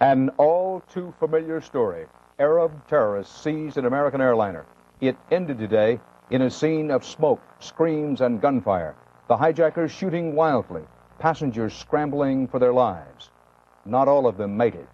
An all-too-familiar story. Arab terrorists seized an American airliner. It ended today in a scene of smoke, screams, and gunfire. The hijackers shooting wildly, passengers scrambling for their lives. Not all of them made it.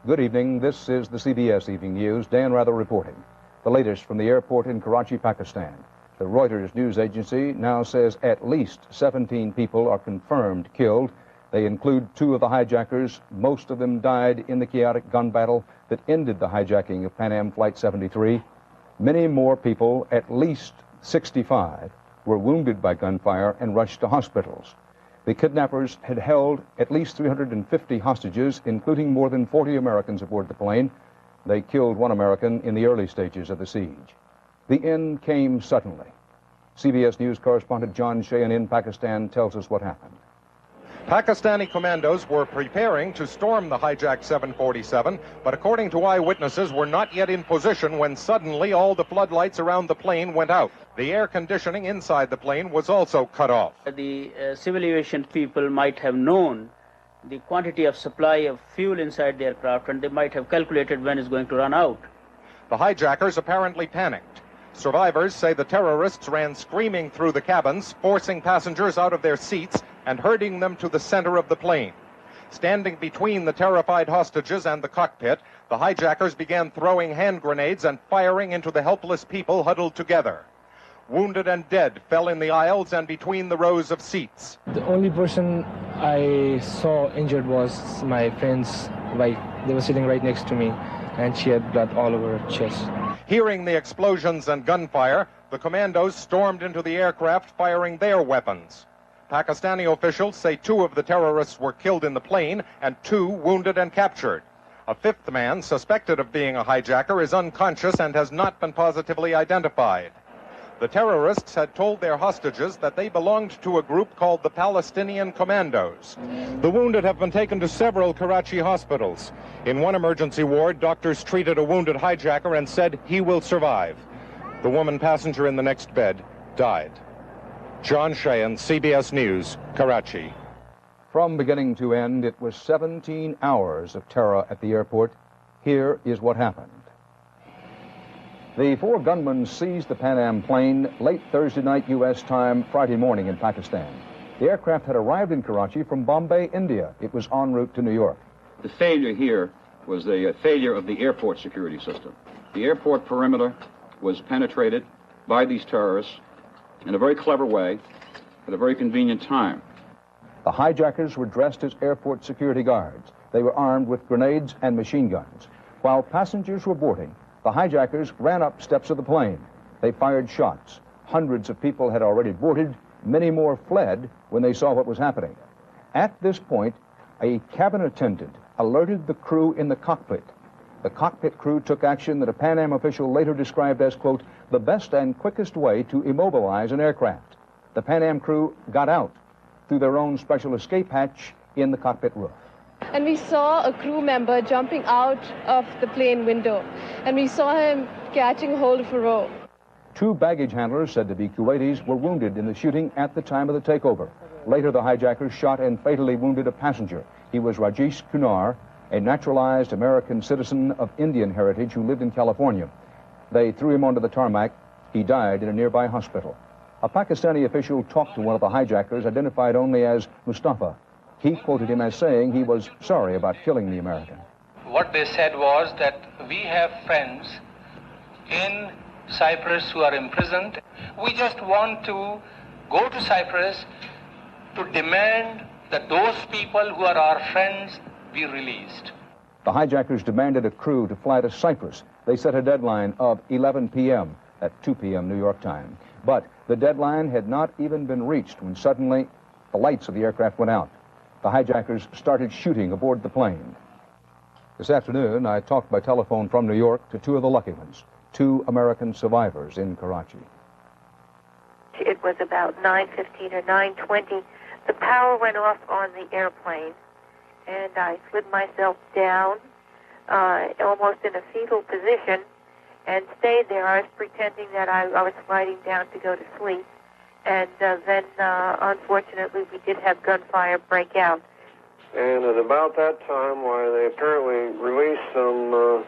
Good evening. This is the CBS Evening News. Dan Rather reporting. The latest from the airport in Karachi, Pakistan. The Reuters news agency now says at least 17 people are confirmed killed. They include 2 of the hijackers. Most of them died in the chaotic gun battle that ended the hijacking of Pan Am Flight 73. Many more people, at least 65, were wounded by gunfire and rushed to hospitals. The kidnappers had held at least 350 hostages, including more than 40 Americans aboard the plane. They killed 1 American in the early stages of the siege. The end came suddenly. CBS News correspondent John Sheehan in Pakistan tells us what happened. Pakistani commandos were preparing to storm the hijacked 747, but according to eyewitnesses, were not yet in position when suddenly all the floodlights around the plane went out. The air conditioning inside the plane was also cut off. The civil aviation people might have known the quantity of supply of fuel inside the aircraft, and they might have calculated when it's going to run out. The hijackers apparently panicked. Survivors say the terrorists ran screaming through the cabins, forcing passengers out of their seats and herding them to the center of the plane. Standing between the terrified hostages and the cockpit, the hijackers began throwing hand grenades and firing into the helpless people huddled together. Wounded and dead fell in the aisles and between the rows of seats. The only person I saw injured was my friend's wife. They were sitting right next to me, and she had blood all over her chest. Hearing the explosions and gunfire, the commandos stormed into the aircraft, firing their weapons. Pakistani officials say 2 of the terrorists were killed in the plane and 2 wounded and captured. A 5th man, suspected of being a hijacker, is unconscious and has not been positively identified. The terrorists had told their hostages that they belonged to a group called the Palestinian Commandos. The wounded have been taken to several Karachi hospitals. In one emergency ward, doctors treated a wounded hijacker and said he will survive. The woman passenger in the next bed died. John Sheehan, CBS News, Karachi. From beginning to end, it was 17 hours of terror at the airport. Here is what happened. The 4 gunmen seized the Pan Am plane late Thursday night U.S. time, Friday morning in Pakistan. The aircraft had arrived in Karachi from Bombay, India. It was en route to New York. The failure here was the failure of the airport security system. The airport perimeter was penetrated by these terrorists in a very clever way at a very convenient time. The hijackers were dressed as airport security guards. They were armed with grenades and machine guns. While passengers were boarding, the hijackers ran up steps of the plane. They fired shots. Hundreds of people had already boarded. Many more fled when they saw what was happening. At this point, a cabin attendant alerted the crew in the cockpit. The cockpit crew took action that a Pan Am official later described as, quote, the best and quickest way to immobilize an aircraft. The Pan Am crew got out through their own special escape hatch in the cockpit roof. And we saw a crew member jumping out of the plane window, and we saw him catching hold of a rope. 2 baggage handlers, said to be Kuwaitis, were wounded in the shooting at the time of the takeover. Later, the hijackers shot and fatally wounded a passenger. He was Rajesh Kunar, a naturalized American citizen of Indian heritage who lived in California. They threw him onto the tarmac. He died in a nearby hospital. A Pakistani official talked to one of the hijackers, identified only as Mustafa. He quoted him as saying he was sorry about killing the American. What they said was that we have friends in Cyprus who are imprisoned. We just want to go to Cyprus to demand that those people who are our friends be released. The hijackers demanded a crew to fly to Cyprus. They set a deadline of 11 p.m. at 2 p.m. New York time. But the deadline had not even been reached when suddenly the lights of the aircraft went out. The hijackers started shooting aboard the plane. This afternoon, I talked by telephone from New York to 2 of the lucky ones, 2 American survivors in Karachi. It was about 9:15 or 9:20. The power went off on the airplane, and I slid myself down, almost in a fetal position, and stayed there. I was pretending that I was sliding down to go to sleep. And then, unfortunately, we did have gunfire break out. And at about that time, why, they apparently released some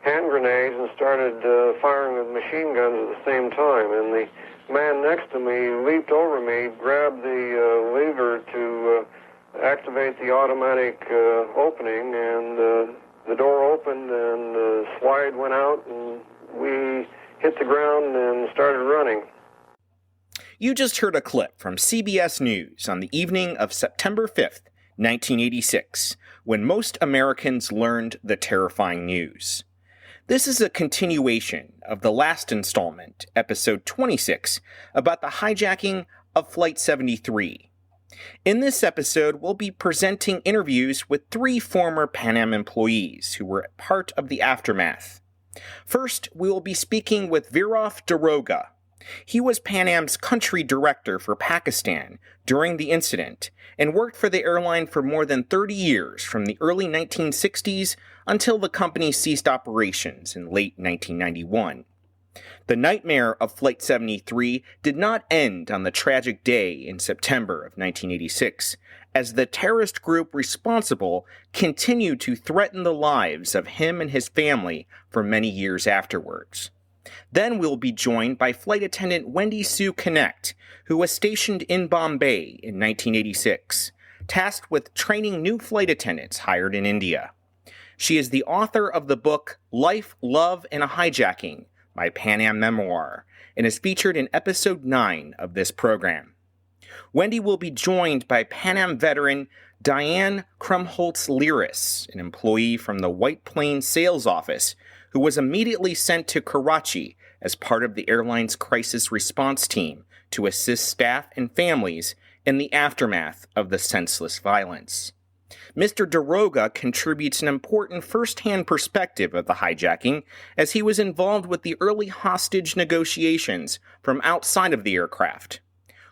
hand grenades and started firing with machine guns at the same time. And the man next to me leaped over me, grabbed the lever to activate the automatic opening, and the door opened and the slide went out, and we hit the ground and started running. You just heard a clip from CBS News on the evening of September 5th, 1986, when most Americans learned the terrifying news. This is a continuation of the last installment, episode 26, about the hijacking of Flight 73. In this episode, we'll be presenting interviews with 3 former Pan Am employees who were part of the aftermath. First, we will be speaking with Viraf Daroga. He was Pan Am's country director for Pakistan during the incident and worked for the airline for more than 30 years from the early 1960s until the company ceased operations in late 1991. The nightmare of Flight 73 did not end on the tragic day in September of 1986, as the terrorist group responsible continued to threaten the lives of him and his family for many years afterwards. Then we'll be joined by Flight Attendant Wendy Sue Knecht, who was stationed in Bombay in 1986, tasked with training new flight attendants hired in India. She is the author of the book Life, Love, and a Hijacking, my Pan Am memoir, and is featured in episode 9 of this program. Wendy will be joined by Pan Am veteran Diane Krumholtz Lyras, an employee from the White Plains sales office, who was immediately sent to Karachi as part of the airline's crisis response team to assist staff and families in the aftermath of the senseless violence. Mr. Daroga contributes an important first-hand perspective of the hijacking, as he was involved with the early hostage negotiations from outside of the aircraft.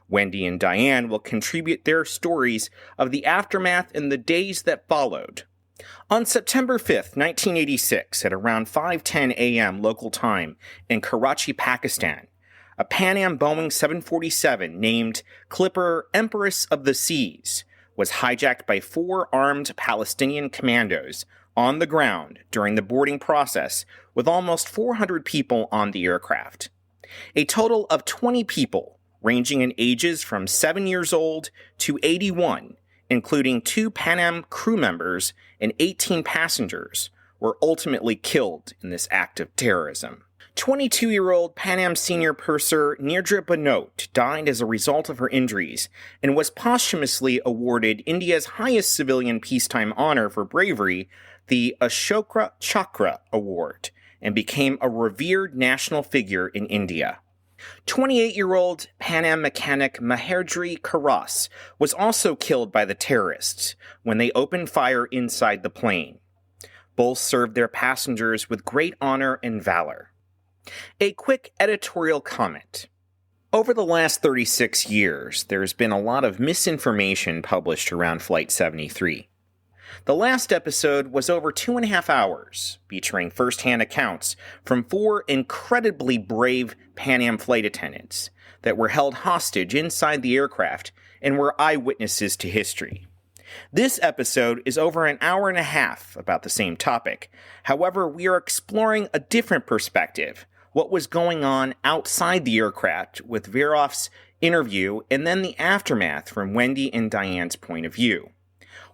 Wendy and Diane will contribute their stories of the aftermath in the days that followed. On September 5th, 1986, at around 5:10 a.m. local time in Karachi, Pakistan, a Pan Am Boeing 747 named Clipper Empress of the Seas was hijacked by 4 armed Palestinian commandos on the ground during the boarding process, with almost 400 people on the aircraft. A total of 20 people, ranging in ages from 7 years old to 81, including 2 Pan Am crew members and 18 passengers, were ultimately killed in this act of terrorism. 22-year-old Pan Am senior purser Nirdra Banot died as a result of her injuries and was posthumously awarded India's highest civilian peacetime honor for bravery, the Ashoka Chakra Award, and became a revered national figure in India. 28-year-old Pan Am mechanic Maherdri Karas was also killed by the terrorists when they opened fire inside the plane. Both served their passengers with great honor and valor. A quick editorial comment. Over the last 36 years, there's been a lot of misinformation published around Flight 73. The last episode was over 2.5 hours, featuring first-hand accounts from 4 incredibly brave Pan Am flight attendants that were held hostage inside the aircraft and were eyewitnesses to history. This episode is over 1.5 hours about the same topic. However, we are exploring a different perspective, what was going on outside the aircraft with Viraf's interview and then the aftermath from Wendy and Diane's point of view.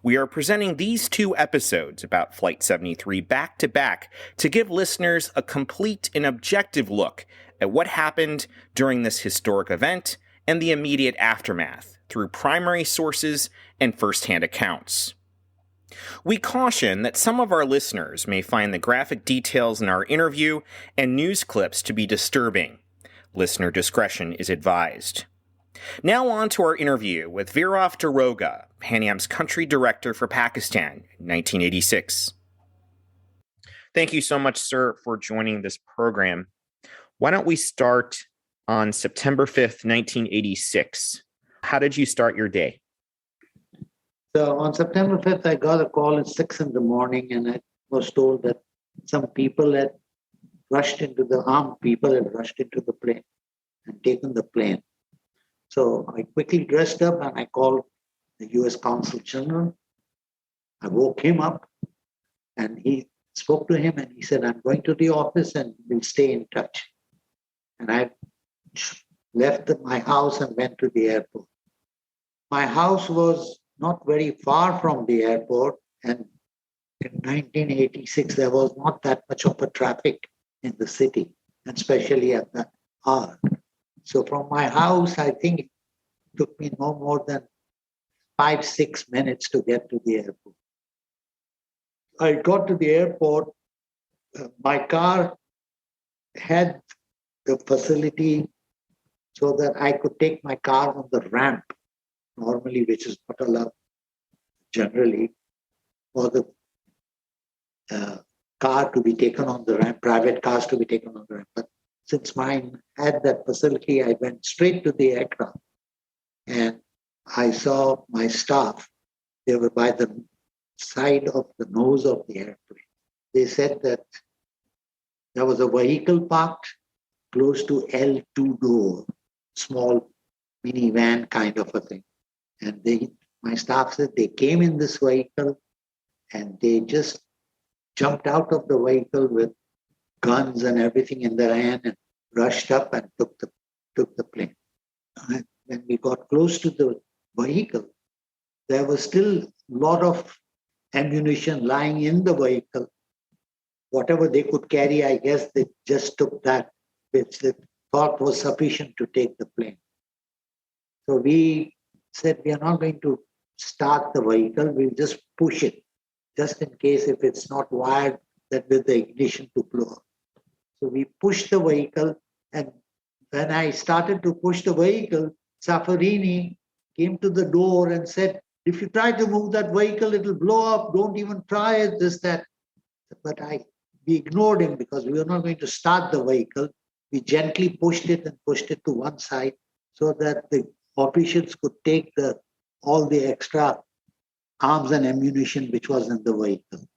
We are presenting these 2 episodes about Flight 73 back to back to give listeners a complete and objective look at what happened during this historic event and the immediate aftermath through primary sources and first-hand accounts. We caution that some of our listeners may find the graphic details in our interview and news clips to be disturbing. Listener discretion is advised. Now on to our interview with Viraf Daroga, Pan Am's country director for Pakistan in 1986. Thank you so much, sir, for joining this program. Why don't we start on September 5th, 1986? How did you start your day? So on September 5th, I got a call at 6 in the morning, and I was told that some people armed people had rushed into the plane and taken the plane. So I quickly dressed up and I called the U.S. Consul General I woke him up and he spoke to him and he said, I'm going to the office and we'll stay in touch. And I left my house and went to the airport. My house was not very far from the airport, and in 1986 there was not that much of a traffic in the city, especially at that hour. So from my house, I think it took me no more than 5-6 minutes to get to the airport. I got to the airport. My car had the facility so that I could take my car on the ramp, normally, which is not allowed generally, for the car to be taken on the ramp, private cars to be taken on the ramp. But since mine had that facility, I went straight to the aircraft and I saw my staff. They were by the side of the nose of the airplane. They said that there was a vehicle parked close to L2 door, small minivan kind of a thing. And my staff said they came in this vehicle and they just jumped out of the vehicle with guns and everything in their hand and rushed up and took the plane. And when we got close to the vehicle, there was still a lot of ammunition lying in the vehicle. Whatever they could carry, I guess they just took that, which they thought was sufficient to take the plane. So we said, we are not going to start the vehicle, we'll just push it, just in case if it's not wired, that with the ignition to blow up. So we pushed the vehicle, and when I started to push the vehicle, Safarini came to the door and said, if you try to move that vehicle, it'll blow up, don't even try it, this, that. But we ignored him because we were not going to start the vehicle. We gently pushed it to one side so that the officials could take all the extra arms and ammunition which was in the vehicle.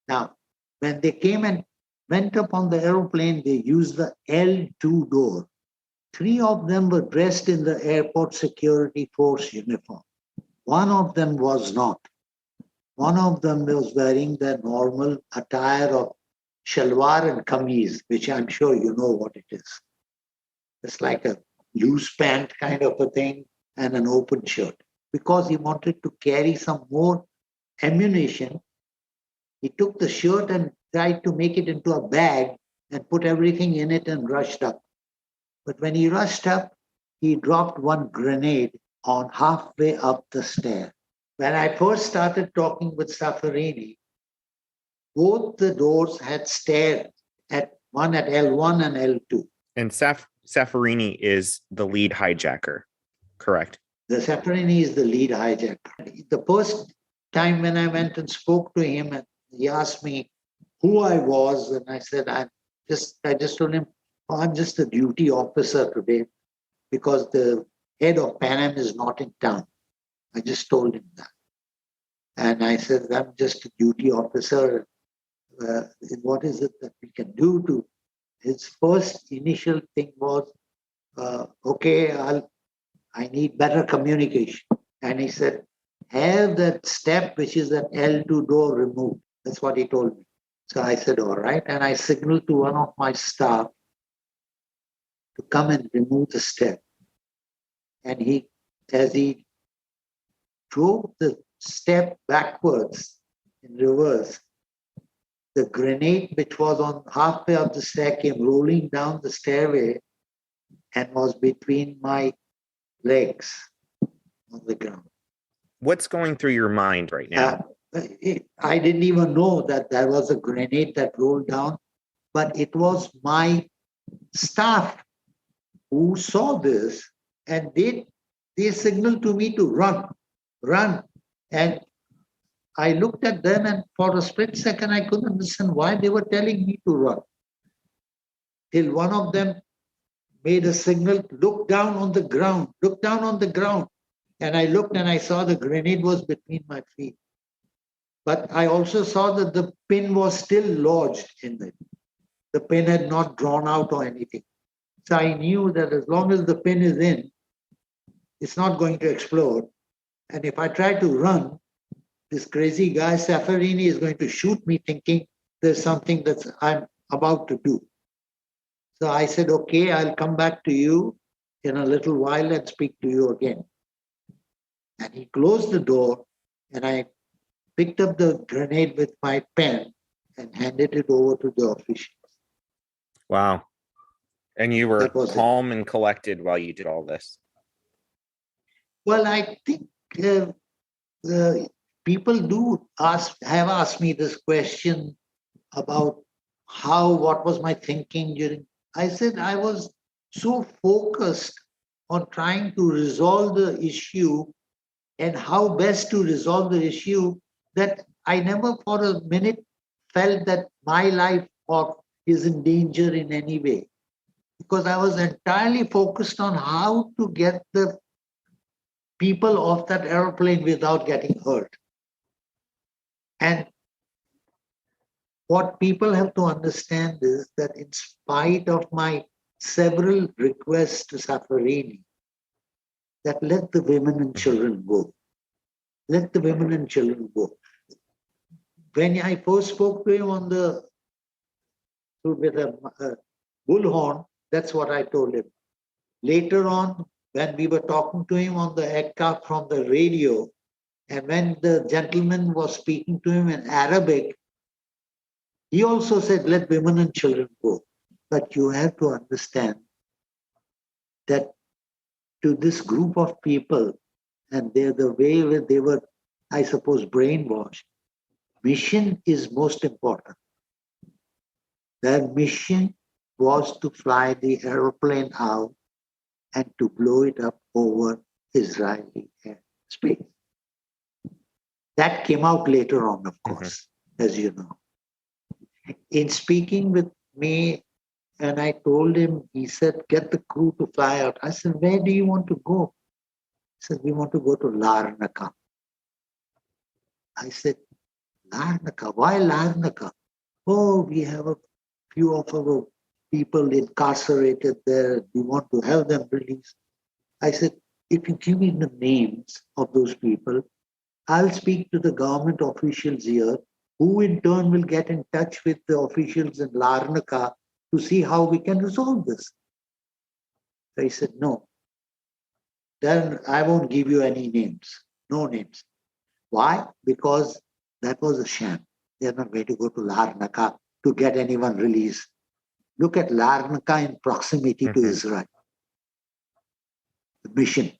Now, when they came and went up on the aeroplane, they used the L2 door. 3 of them were dressed in the airport security force uniform. One of them was not. One of them was wearing the normal attire of shalwar and kameez, which I'm sure you know what it is. It's like a loose pant kind of a thing and an open shirt. Because he wanted to carry some more ammunition, he took the shirt and tried to make it into a bag and put everything in it and rushed up. But when he rushed up, he dropped one grenade on halfway up the stair. When I first started talking with Safarini, both the doors had stairs, one at L1 and L2. And Safarini is the lead hijacker, correct? The Safarini is the lead hijacker. The first time when I went and spoke to him, and he asked me who I was, and I said, I just told him, I'm just a duty officer today because the head of Pan Am is not in town. I just told him that. And I said, I'm just a duty officer. What is it that we can do to... His first initial thing was, okay, I need better communication. And he said, have that step, which is that L2 door removed. That's what he told me. So I said, all right. And I signaled to one of my staff to come and remove the step. And as he drove the step backwards in reverse, the grenade which was on halfway up the stair came rolling down the stairway and was between my legs on the ground. What's going through your mind right now? I didn't even know that there was a grenade that rolled down, but it was my staff who saw this, and they signaled to me to run. And I looked at them, and for a split second, I couldn't understand why they were telling me to run. Till one of them made a signal, look down on the ground. And I looked and I saw the grenade was between my feet. But I also saw that the pin was still lodged in it. The pin had not drawn out or anything. So I knew that as long as the pin is in, it's not going to explode. And if I try to run, this crazy guy, Safarini, is going to shoot me thinking there's something that I'm about to do. So I said, okay, I'll come back to you in a little while and speak to you again. And he closed the door, and I picked up the grenade with my pen and handed it over to the officials. Wow. And you were calm it. and collected while you did all this. Well, I think people have asked me this question about what was my thinking during. I said I was so focused on trying to resolve the issue and how best to resolve the issue that I never for a minute felt that my life is in danger in any way, because I was entirely focused on how to get the people off that airplane without getting hurt. And what people have to understand is that in spite of my several requests to Safarini, that let the women and children go. Let the women and children go. When I first spoke to him with a bullhorn, that's what I told him. Later on, when we were talking to him on the aircraft from the radio, and when the gentleman was speaking to him in Arabic, he also said, let women and children go. But you have to understand that to this group of people, and they're the way they were, I suppose, brainwashed, mission is most important. Their mission was to fly the airplane out and to blow it up over Israeli airspace. That came out later on, of course, as you know. In speaking with me, and I told him, he said, get the crew to fly out. I said, where do you want to go? He said, we want to go to Larnaca. I said, Larnaca? Why Larnaca? Oh, we have a few of our people incarcerated there. We want to have them released. I said, if you give me the names of those people, I'll speak to the government officials here, who in turn will get in touch with the officials in Larnaca to see how we can resolve this. I said, no. Then I won't give you any names. No names. Why? Because that was a sham. They're not going to go to Larnaca to get anyone released. Look at Larnaca in proximity to Israel. The mission,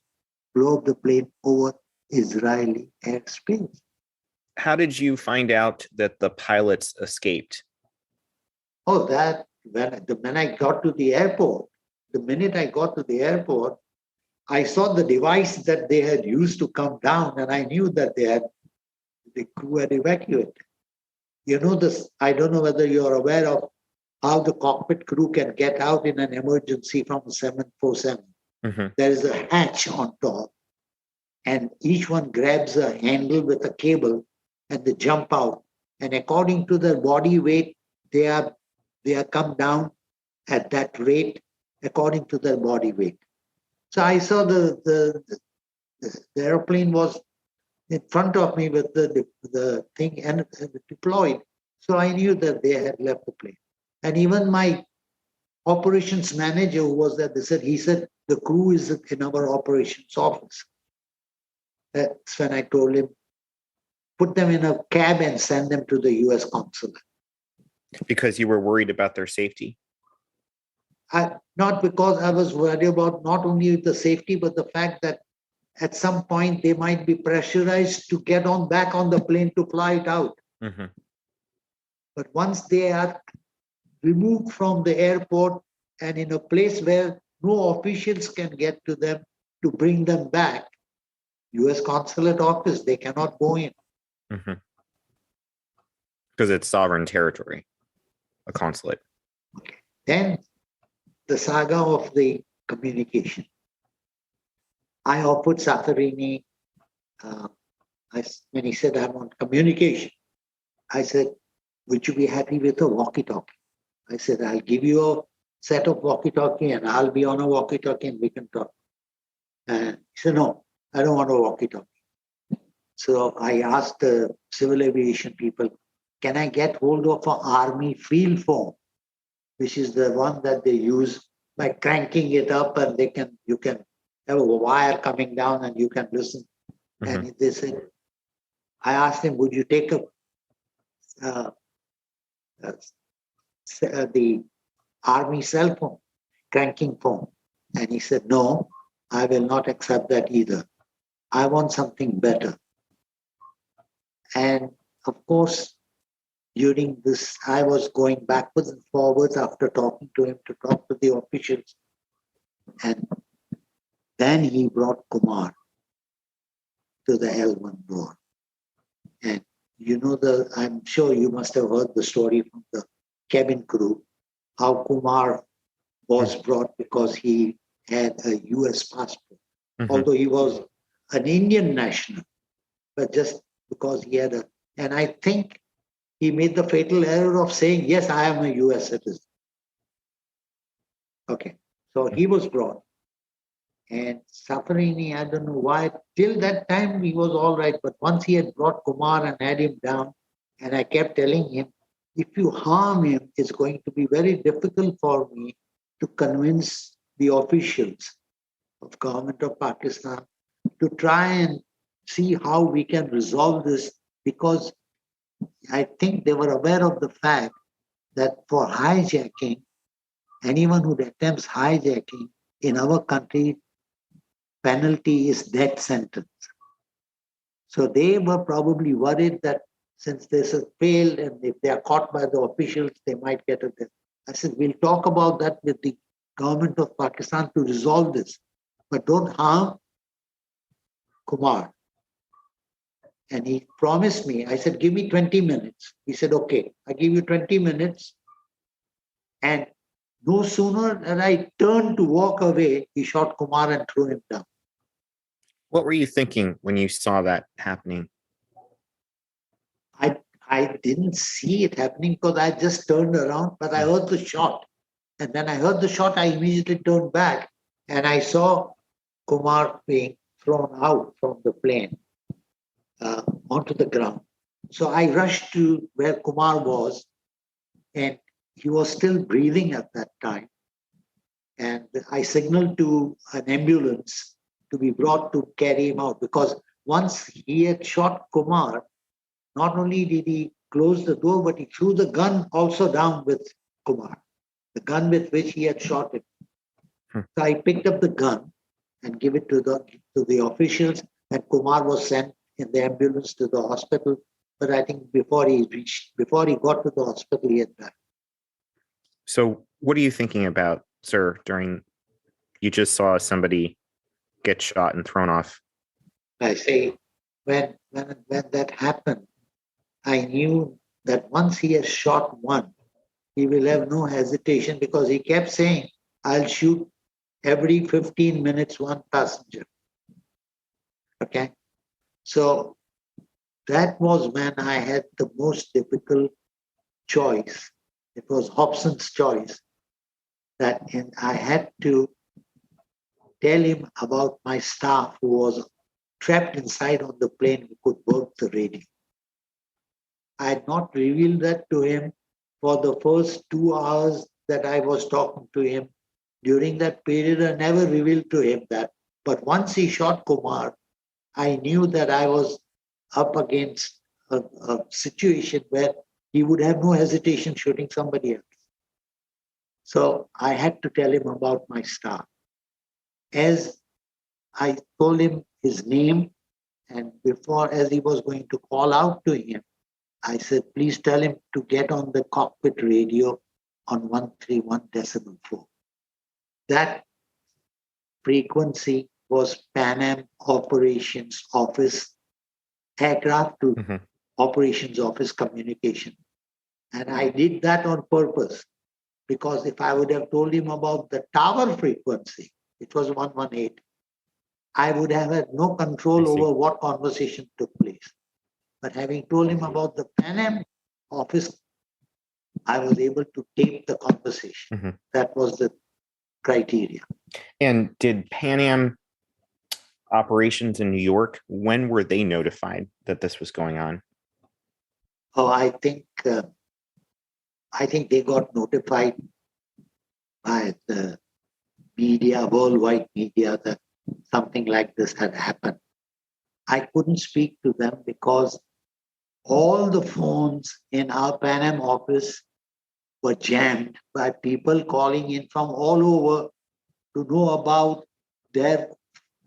blow up the plane over Israeli airspace. How did you find out that the pilots escaped? Oh, that when I got to the airport, the minute I got to the airport, I saw the device that they had used to come down, and I knew that the crew had evacuated. You know this, I don't know whether you're aware of how the cockpit crew can get out in an emergency from a 747. There is a hatch on top, and each one grabs a handle with a cable, and they jump out. And according to their body weight, they are come down at that rate according to their body weight. So I saw the airplane was in front of me with the thing and deployed. So I knew that they had left the plane. And even my operations manager who was there, he said, the crew is in our operations office. That's when I told him, put them in a cab and send them to the US consulate. Because you were worried about their safety? Not because I was worried about not only the safety, but the fact that at some point they might be pressurized to get back on the plane to fly it out. But once they are removed from the airport and in a place where no officials can get to them to bring them back, US consulate office, they cannot go in. Because it's sovereign territory, a consulate. Okay. Then the saga of the communication. I offered Safarini, when he said, I'm on communication, I said, would you be happy with a walkie-talkie? I said, I'll give you a set of walkie-talkie and I'll be on a walkie-talkie and we can talk. And he said, no, I don't want a walkie-talkie. So I asked the civil aviation people, can I get hold of an army field phone, which is the one that they use by cranking it up, and you can have a wire coming down and you can listen. Mm-hmm. And they said, I asked him, would you take the army cell phone, cranking phone? And he said, no, I will not accept that either. I want something better. And of course, during this, I was going backwards and forwards after talking to him to talk to the officials. And then he brought Kumar to the L1 door. And I'm sure you must have heard the story from the cabin crew, how Kumar was brought because he had a US passport. Mm-hmm. Although he was an Indian national, but just because he had and I think he made the fatal error of saying, yes, I am a US citizen. Okay, so he was brought. And Safarini, I don't know why, till that time he was all right. But once he had brought Kumar and had him down, and I kept telling him, if you harm him, it's going to be very difficult for me to convince the officials of government of Pakistan to try and see how we can resolve this, because I think they were aware of the fact that for hijacking, anyone who attempts hijacking in our country, penalty is death sentence. So they were probably worried that since this has failed and if they are caught by the officials, they might get a death. I said, we'll talk about that with the government of Pakistan to resolve this, but don't harm Kumar. And he promised me, I said, give me 20 minutes. He said, okay, I give you 20 minutes. And no sooner than I turned to walk away, he shot Kumar and threw him down. What were you thinking when you saw that happening? I didn't see it happening because I just turned around, but I heard the shot. And then I heard the shot, I immediately turned back and I saw Kumar being thrown out from the plane onto the ground. So I rushed to where Kumar was, and he was still breathing at that time. And I signaled to an ambulance to be brought to carry him out, because once he had shot Kumar, not only did he close the door, but he threw the gun also down with Kumar, the gun with which he had shot him. So I picked up the gun and gave it to the officials, and Kumar was sent in the ambulance to the hospital. But I think before he got to the hospital, he had died. So what are you thinking about, sir, during you just saw somebody get shot and thrown off? I say, when that happened, I knew that once he has shot one, he will have no hesitation, because he kept saying, I'll shoot every 15 minutes one passenger. Okay? So that was when I had the most difficult choice. It was Hobson's choice. And I had to tell him about my staff who was trapped inside on the plane who could work the radio. I had not revealed that to him for the first 2 hours that I was talking to him. During that period, I never revealed to him that. But once he shot Kumar, I knew that I was up against a situation where he would have no hesitation shooting somebody else. So I had to tell him about my staff. As I told him his name, and as he was going to call out to him, I said, please tell him to get on the cockpit radio on 131.4. That frequency was Pan Am Operations Office aircraft to Operations Office communication. And I did that on purpose, because if I would have told him about the tower frequency, it was 118, I would have had no control over what conversation took place. But having told him about the Pan Am office, I was able to tape the conversation. That was the criteria. And did Pan Am operations in New York, when were they notified that this was going on? Oh, I think they got notified by the media, worldwide media, that something like this had happened. I couldn't speak to them because all the phones in our Pan Am office were jammed by people calling in from all over to know about their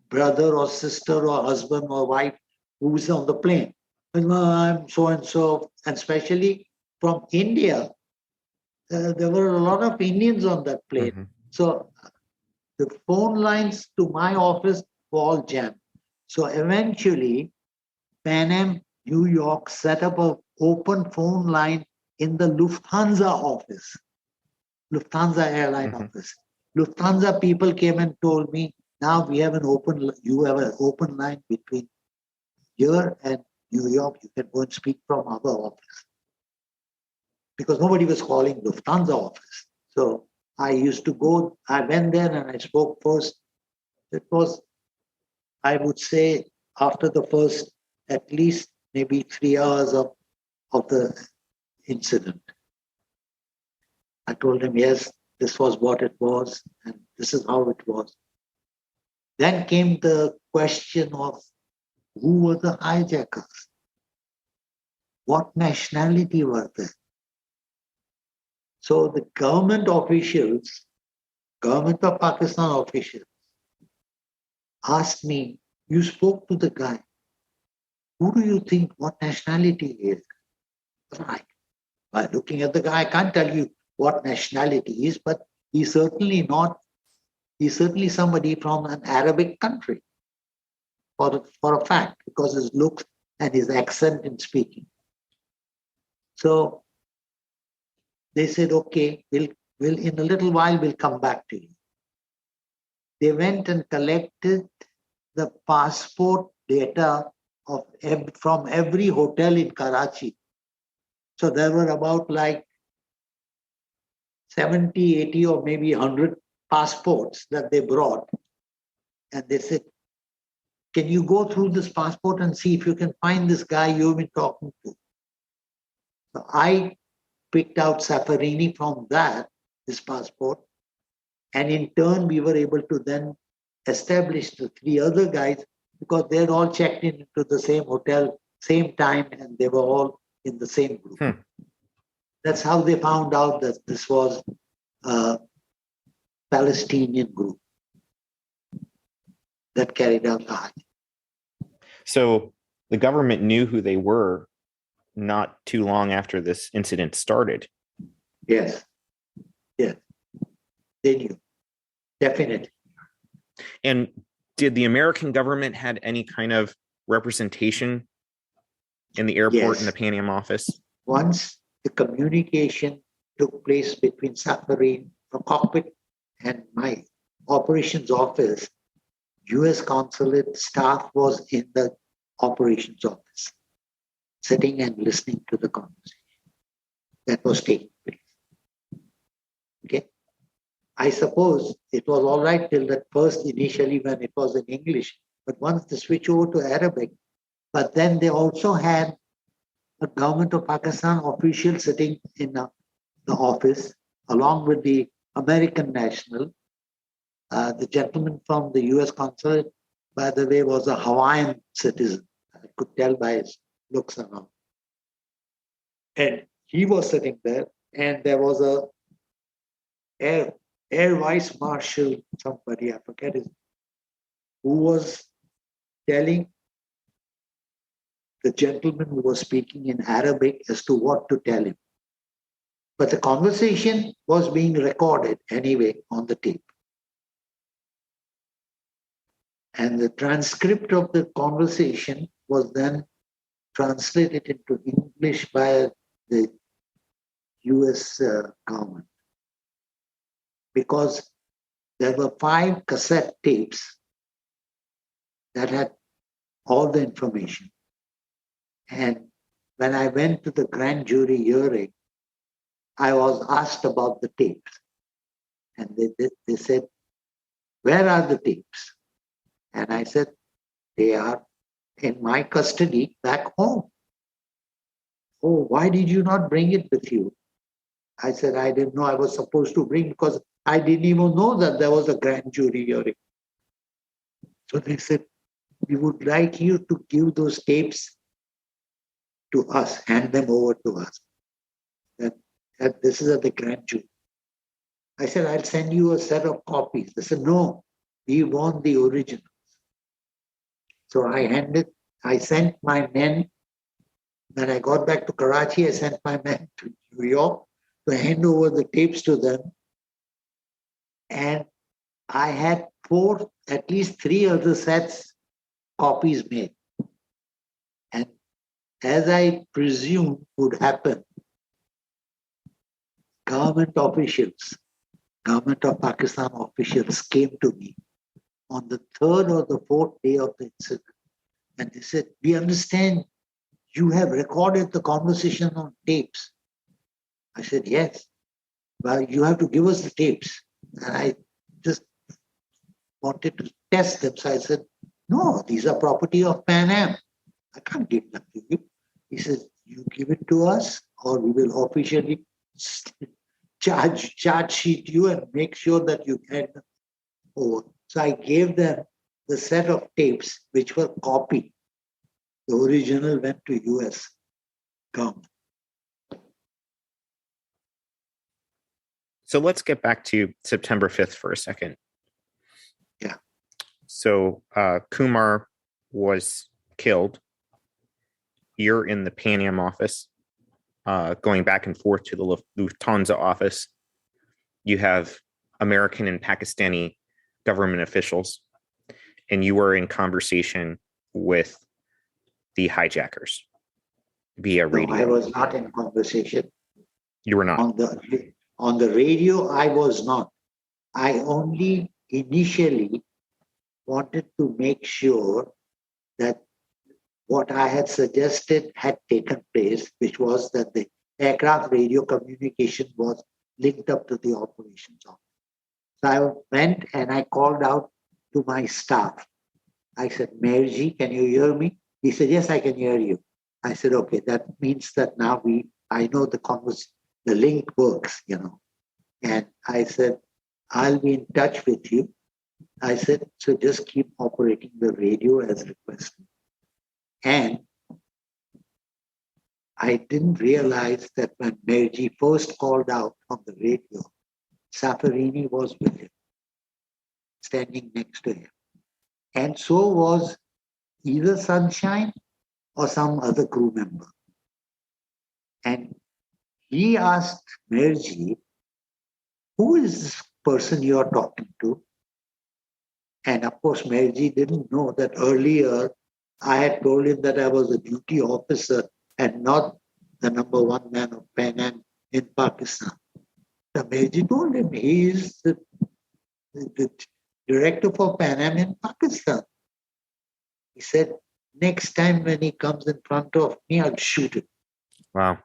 brother or sister or husband or wife who's on the plane. And I'm so and so, and especially from India. There were a lot of Indians on that plane. Mm-hmm. So the phone lines to my office were all jammed. So eventually, Pan Am New York set up an open phone line in the Lufthansa office, Lufthansa airline office. Lufthansa people came and told me, now you have an open line between here and New York. You can go and speak from our office. Because nobody was calling Lufthansa office. So I went there and I spoke first. It was, I would say, after the first at least maybe 3 hours of the incident. I told him, yes, this was what it was, and this is how it was. Then came the question of who were the hijackers? What nationality were they? So the government of Pakistan officials, asked me, you spoke to the guy. Who do you think, what nationality he is? Right. By looking at the guy, I can't tell you what nationality he is, but he's certainly somebody from an Arabic country, for a fact, because his looks and his accent in speaking. So they said, okay, we'll in a little while we'll come back to you. They went and collected the passport data from every hotel in Karachi. So there were about like 70, 80 or maybe 100 passports that they brought. And they said, can you go through this passport and see if you can find this guy you've been talking to? So I picked out Safarini from this passport. And in turn, we were able to then establish the 3 other guys because they had all checked into the same hotel, same time, and they were all in the same group. That's how they found out that this was a Palestinian group that carried out the hijacking. So the government knew who they were not too long after this incident started. Yes. Yes. They knew. Definitely. And did the American government had any kind of representation in the airport and the Pan Am office? Once the communication took place between Safarin, the cockpit, and my operations office, U.S. consulate staff was in the operations office, sitting and listening to the conversation that was taking place. Okay. I suppose it was all right till that first initially when it was in English, but once they switch over to Arabic, but then they also had a government of Pakistan official sitting in the office along with the American national. The gentleman from the US consulate, by the way, was a Hawaiian citizen. I could tell by his looks and all. And he was sitting there, and there was a Air Vice Marshal, somebody, I forget his name, who was telling the gentleman who was speaking in Arabic as to what to tell him. But the conversation was being recorded anyway on the tape. And the transcript of the conversation was then translated into English by the US government. Because there were 5 cassette tapes that had all the information. And when I went to the grand jury hearing, I was asked about the tapes. And they said, where are the tapes? And I said, they are in my custody back home. Oh, why did you not bring it with you? I said, I didn't know I was supposed to bring because I didn't even know that there was a grand jury hearing. So they said, we would like you to give those tapes to us, hand them over to us. That this is at the grand jury. I said, I'll send you a set of copies. They said, no, we want the originals. So I sent my men. When I got back to Karachi, I sent my men to New York to hand over the tapes to them. And I had at least 3 other sets, copies made. And as I presumed would happen, government of Pakistan officials came to me on the 3rd or the 4th day of the incident. And they said, we understand you have recorded the conversation on tapes. I said, yes. Well, you have to give us the tapes. And I just wanted to test them. So I said, no, these are property of Pan Am. I can't give them to you. He says, you give it to us or we will officially charge sheet you and make sure that you get them over. So I gave them the set of tapes which were copied. The original went to US government. So let's get back to September 5th for a second. Yeah. So Kumar was killed. You're in the Pan Am office, going back and forth to the Lufthansa office. You have American and Pakistani government officials, and you were in conversation with the hijackers via radio. No, I was not in conversation. You were not? On the radio, I was not. I only initially wanted to make sure that what I had suggested had taken place, which was that the aircraft radio communication was linked up to the operations office. So I went and I called out to my staff. I said, Mayorji, can you hear me? He said, yes, I can hear you. I said, okay, that means that now I know the link works, And I said, I'll be in touch with you. I said, so just keep operating the radio as requested. And I didn't realize that when Mayorji first called out on the radio, Safarini was with him, standing next to him. And so was either Sunshine or some other crew member. And he asked Mayorji, who is this person you are talking to? And of course, Mayorji didn't know that earlier I had told him that I was a duty officer and not the number 1 man of Pan Am in Pakistan. The Mayorji told him he is the director for Pan Am in Pakistan. He said, next time when he comes in front of me, I'll shoot him. Wow.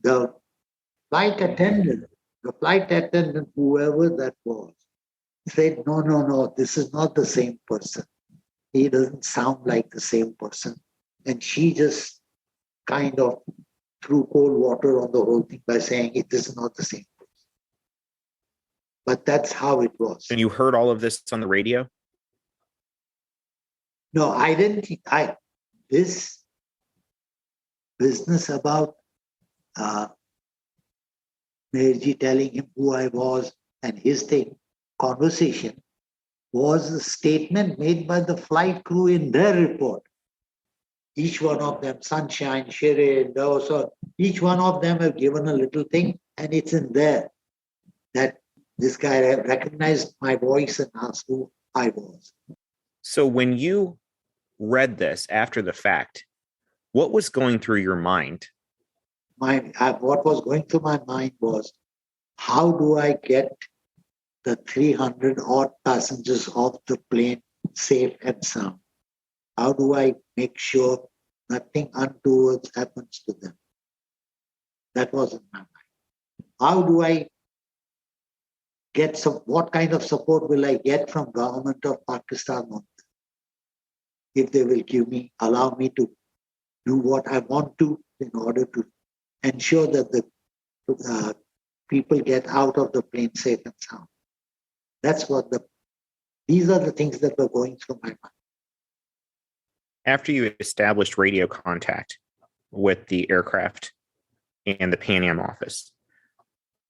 The flight attendant, whoever that was, said, no, this is not the same person. He doesn't sound like the same person. And she just kind of threw cold water on the whole thing by saying it is not the same person. But that's how it was. And you heard all of this on the radio? No, I didn't. This business about Mayorji telling him who I was and his conversation was a statement made by the flight crew in their report. Each one of them, Sunshine, Shirin, so each one of them have given a little thing, and it's in there that this guy recognized my voice and asked who I was. So when you read this after the fact, what was going through your mind? What was going through my mind was, how do I get the 300 odd passengers off the plane safe and sound? How do I make sure nothing untoward happens to them? That was in my mind. How do I get what kind of support will I get from government of Pakistan on this? if they will allow me to do what I want to in order to ensure that the people get out of the plane safe and sound. These are the things that were going through my mind. After you established radio contact with the aircraft and the Pan Am office,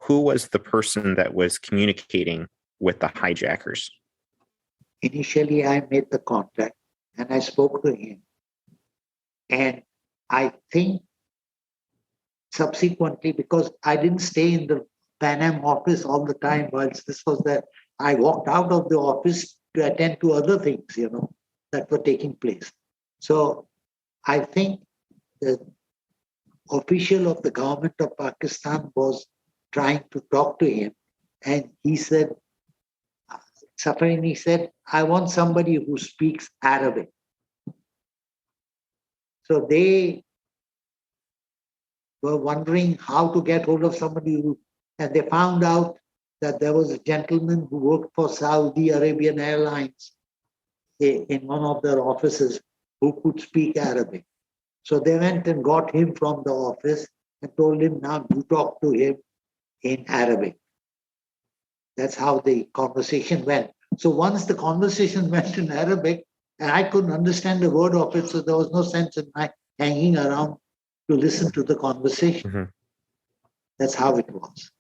who was the person that was communicating with the hijackers? Initially, I made the contact and I spoke to him. And I think subsequently, because I didn't stay in the Pan Am office all the time whilst this was there, I walked out of the office to attend to other things, that were taking place. So I think the official of the government of Pakistan was trying to talk to him. And he said, Safarini said, I want somebody who speaks Arabic. So they were wondering how to get hold of somebody and they found out that there was a gentleman who worked for Saudi Arabian Airlines in one of their offices who could speak Arabic. So they went and got him from the office and told him, now you talk to him in Arabic. That's how the conversation went. So once the conversation went in Arabic, and I couldn't understand a word of it, so there was no sense in my hanging around to listen to the conversation. Mm-hmm. That's how it was.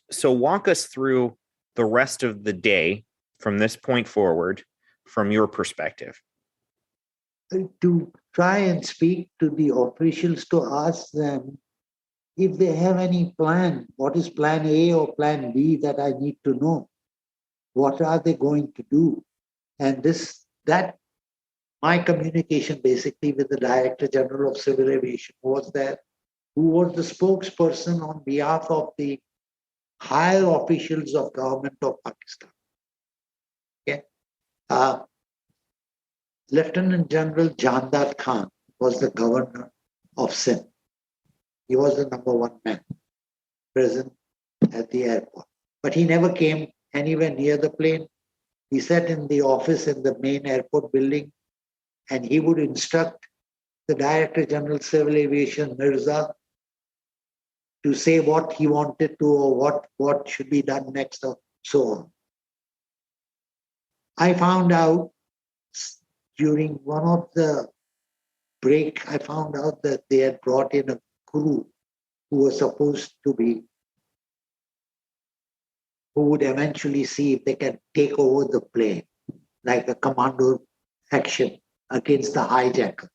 So walk us through the rest of the day from this point forward, from your perspective. To try and speak to the officials to ask them if they have any plan. What is plan A or plan B that I need to know? What are they going to do? And my communication basically with the Director General of Civil Aviation was there, who was the spokesperson on behalf of the higher officials of government of Pakistan. Okay. Lieutenant General Jandar Khan was the governor of Sindh. He was the number one man present at the airport. But he never came anywhere near the plane. He sat in the office in the main airport building and he would instruct the Director General Civil Aviation, Mirza, to say what he wanted to or what should be done next or so on. I found out during one of the break, I found out that they had brought in a crew who was supposed to be, who would eventually see if they can take over the plane, like a commando action against the hijackers.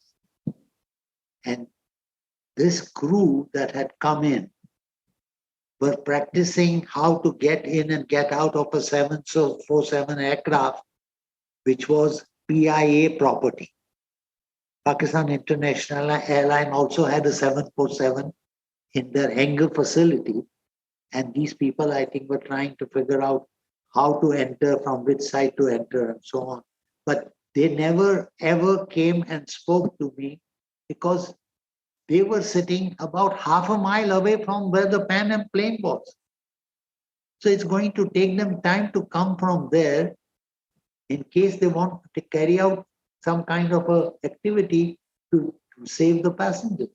And this crew that had come in were practicing how to get in and get out of a 747 aircraft, which was PIA property. Pakistan International Airline also had a 747 in their hangar facility. And these people, I think, were trying to figure out how to enter, from which side to enter, and so on. But they never, ever came and spoke to me because they were sitting about half a mile away from where the Pan Am plane was. So it's going to take them time to come from there in case they want to carry out some kind of a activity to save the passengers.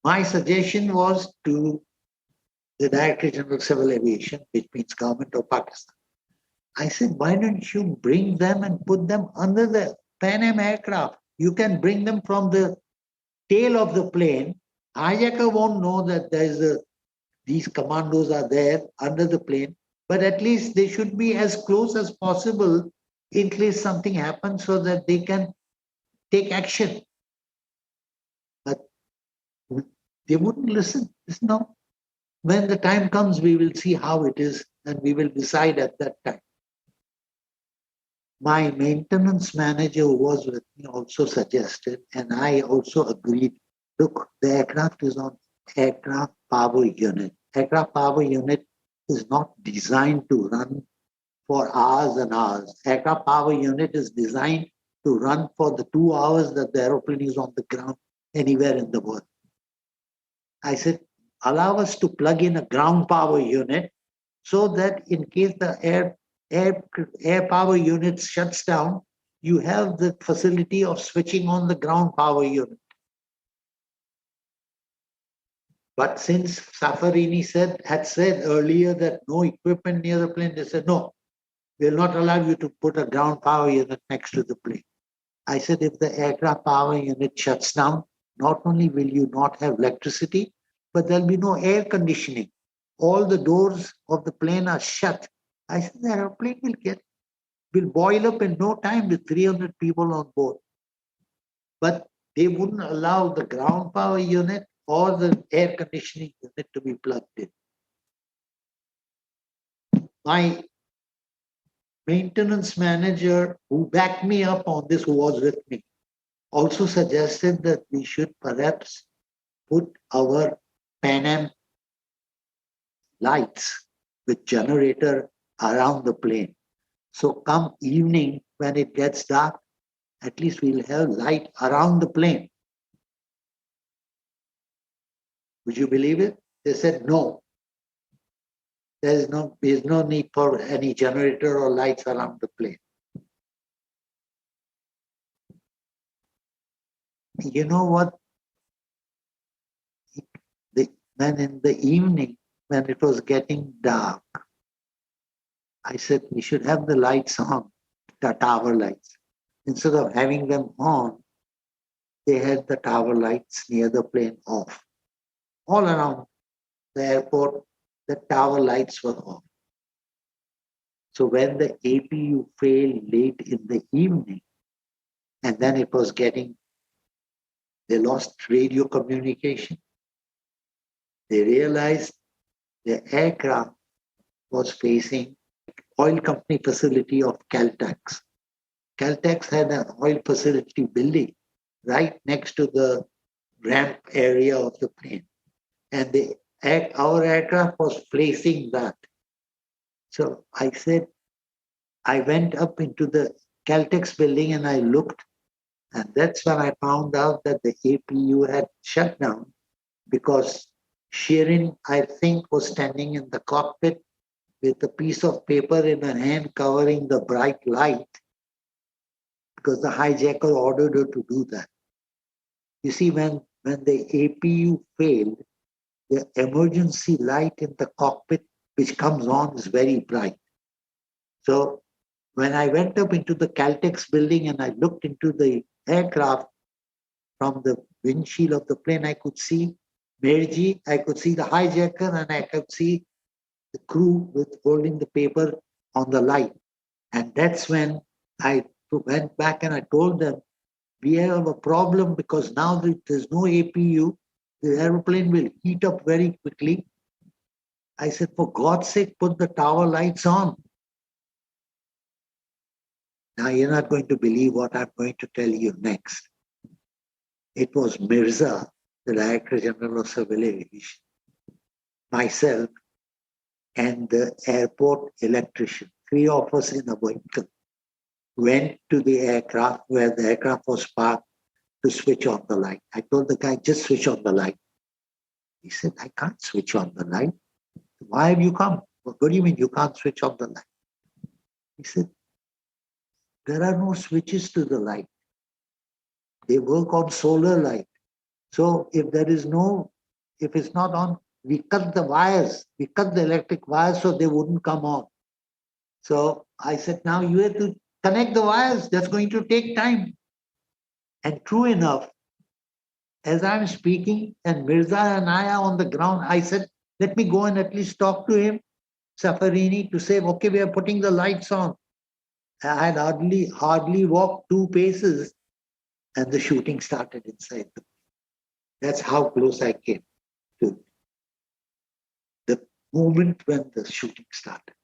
My suggestion was to the Director General Civil Aviation, which means Government of Pakistan. I said, why don't you bring them and put them under the Pan Am aircraft? You can bring them from the tail of the plane. Hijacker won't know that these commandos are there under the plane, but at least they should be as close as possible in case something happens so that they can take action. But they wouldn't listen. No. When the time comes, we will see how it is and we will decide at that time. My maintenance manager who was with me also suggested, and I also agreed, look, the aircraft is on aircraft power unit. Aircraft power unit is not designed to run for hours and hours. Aircraft power unit is designed to run for the 2 hours that the aeroplane is on the ground anywhere in the world. I said, allow us to plug in a ground power unit so that in case the air power unit shuts down, you have the facility of switching on the ground power unit. But since Safarini had said earlier that no equipment near the plane, they said, no, we'll not allow you to put a ground power unit next to the plane. I said, if the aircraft power unit shuts down, not only will you not have electricity, but there'll be no air conditioning. All the doors of the plane are shut. I said, the airplane will boil up in no time with 300 people on board. But they wouldn't allow the ground power unit or the air conditioning unit to be plugged in. My maintenance manager, who backed me up on this, who was with me, also suggested that we should perhaps put our Pan Am lights with generator around the plane. So come evening, when it gets dark, at least we'll have light around the plane. Would you believe it? They said no. There's no need for any generator or lights around the plane. You know what? Then in the evening, when it was getting dark, I said we should have the lights on, the tower lights. Instead of having them on, they had the tower lights near the plane off. All around the airport, the tower lights were off. So when the APU failed late in the evening, and then it was they lost radio communication. They realized the aircraft was facing oil company facility of Caltex. Caltex had an oil facility building right next to the ramp area of the plane. And our aircraft was facing that. So I went up into the Caltex building and I looked, and that's when I found out that the APU had shut down because Shirin, I think, was standing in the cockpit with a piece of paper in her hand covering the bright light because the hijacker ordered her to do that. You see, when the APU failed, the emergency light in the cockpit, which comes on, is very bright. So when I went up into the Caltex building and I looked into the aircraft from the windshield of the plane, I could see Merji, I could see the hijacker, and I could see the crew holding the paper on the light. And that's when I went back and I told them, we have a problem because now there's no APU. The airplane will heat up very quickly. I said, for God's sake, put the tower lights on. Now, you're not going to believe what I'm going to tell you next. It was Mirza, the Director General of Civil Aviation, myself, and the airport electrician, 3 of us in a vehicle, went to the aircraft where the aircraft was parked to switch on the light. I told the guy, just switch on the light. He said, I can't switch on the light. Why have you come? What do you mean you can't switch on the light? He said, there are no switches to the light. They work on solar light. So if it's not on, we cut the wires. We cut the electric wires so they wouldn't come on. So I said, now you have to connect the wires. That's going to take time. And true enough, as I'm speaking and Mirza and I are on the ground, I said, let me go and at least talk to him, Safarini, to say, okay, we are putting the lights on. I had hardly walked 2 paces and the shooting started inside the plane. That's how close I came to the moment when the shooting started.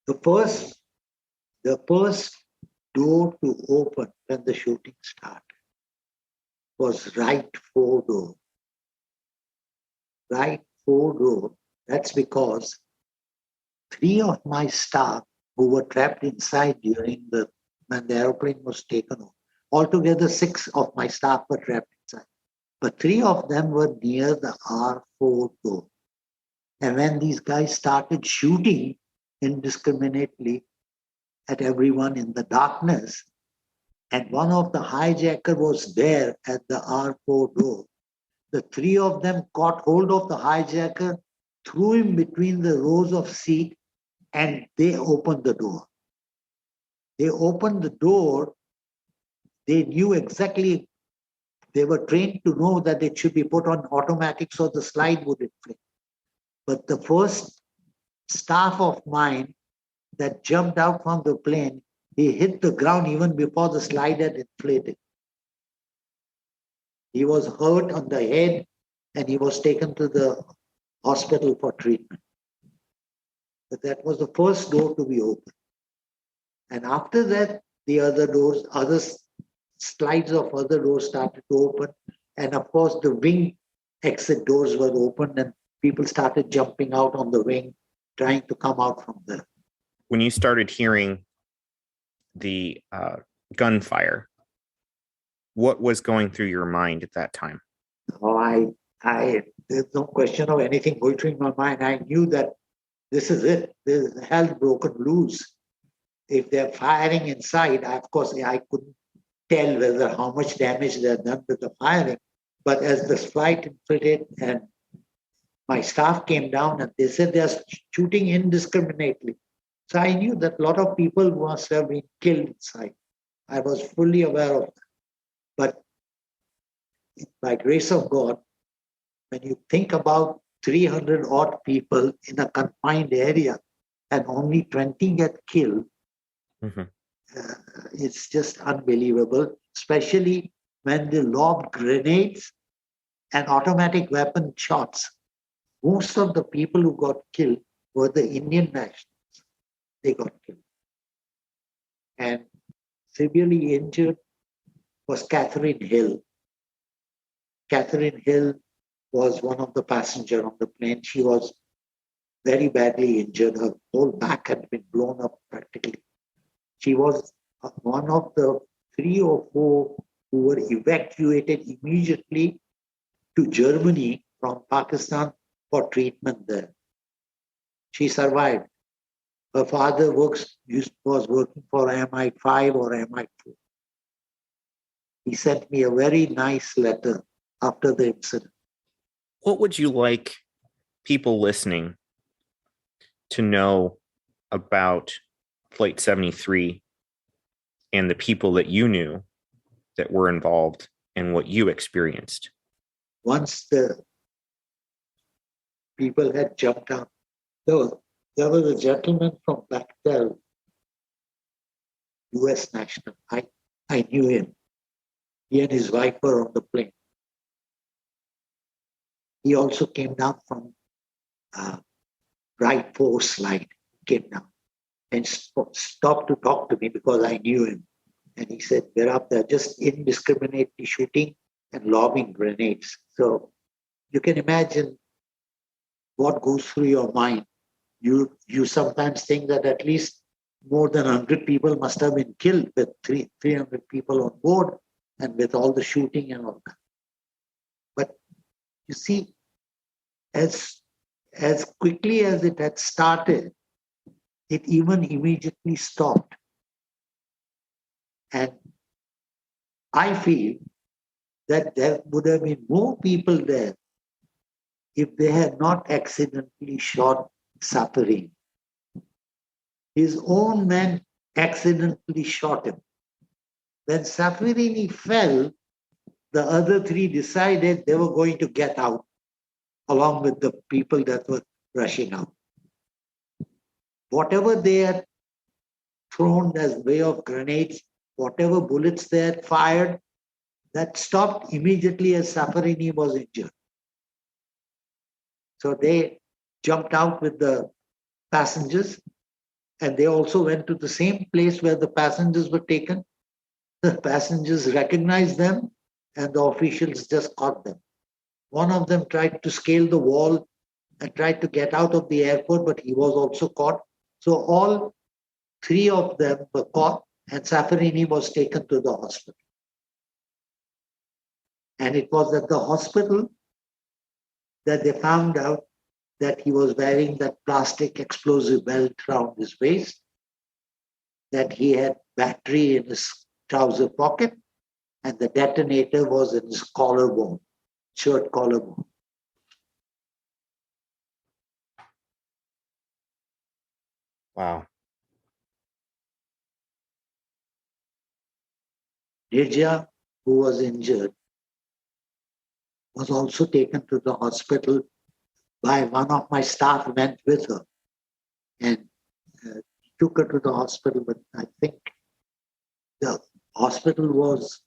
The first door to open when the shooting started was right forward. Right forward. That's because 3 of my staff who were trapped inside when the airplane was taken off. Altogether, 6 of my staff were trapped inside. But 3 of them were near the R4 door. And when these guys started shooting, indiscriminately at everyone in the darkness. And one of the hijacker was there at the R4 door. The three of them caught hold of the hijacker, threw him between the rows of seats, and they opened the door. They opened the door. They knew exactly, they were trained to know that it should be put on automatic so the slide would inflate. But the first staff of mine that jumped out from the plane, he hit the ground even before the slide had inflated. He was hurt on the head and he was taken to the hospital for treatment. But that was the first door to be opened. And after that, the other doors, other slides of other doors started to open. And of course, the wing exit doors were opened and people started jumping out on the wing, trying to come out from there. When you started hearing the gunfire, what was going through your mind at that time? Oh, there's no question of anything going through my mind. I knew that this is it. There's hell broken loose. If they're firing inside, of course, I couldn't tell whether how much damage they're done with the firing. But as the flight inflated and my staff came down and they said they're shooting indiscriminately. So I knew that a lot of people must have been killed inside. I was fully aware of that. But by grace of God, when you think about 300 odd people in a confined area and only 20 get killed, it's just unbelievable, especially when they lobbed grenades and automatic weapon shots. Most of the people who got killed were the Indian nationals. They got killed. And severely injured was Catherine Hill. Catherine Hill was one of the passengers on the plane. She was very badly injured. Her whole back had been blown up practically. She was one of the 3 or 4 who were evacuated immediately to Germany from Pakistan for treatment there. She survived. Her father was working for MI5 or MI2. He sent me a very nice letter after the incident. What would you like people listening to know about Flight 73 and the people that you knew that were involved and what you experienced? Once the people had jumped out, there was a gentleman from Bechtel, US national. I knew him. He and his wife were on the plane. He also came down from right 4 slide, came down and stopped to talk to me because I knew him. And he said, Viraf, they're just indiscriminately shooting and lobbing grenades. So you can imagine what goes through your mind. You sometimes think that at least more than 100 people must have been killed with 300 people on board and with all the shooting and all that. But you see, as quickly as it had started, it even immediately stopped. And I feel that there would have been more people there if they had not accidentally shot Safarini. His own men accidentally shot him. When Safarini fell, the other 3 decided they were going to get out along with the people that were rushing out. Whatever they had thrown as way of grenades, whatever bullets they had fired, that stopped immediately as Safarini was injured. So they jumped out with the passengers and they also went to the same place where the passengers were taken. The passengers recognized them and the officials just caught them. One of them tried to scale the wall and tried to get out of the airport, but he was also caught. So all 3 of them were caught and Safarini was taken to the hospital. And it was at the hospital that they found out that he was wearing that plastic explosive belt around his waist, that he had battery in his trouser pocket, and the detonator was in his collarbone, shirt collarbone. Wow. Nirja, who was injured, was also taken to the hospital by one of my staff, went with her and took her to the hospital. But I think the hospital was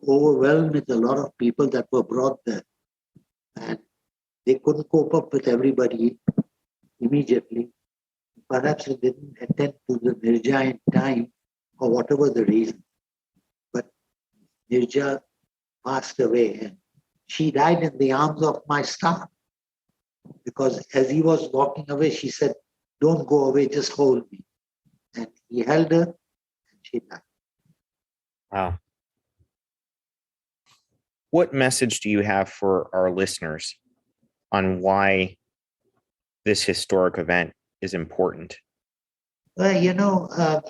overwhelmed with a lot of people that were brought there. And they couldn't cope up with everybody immediately. Perhaps they didn't attend to the Nirja in time, or whatever the reason. But Nirja passed away, and she died in the arms of my staff. Because as he was walking away, she said, "Don't go away, just hold me." And he held her, and she died. Wow. What message do you have for our listeners on why this historic event is important? Well,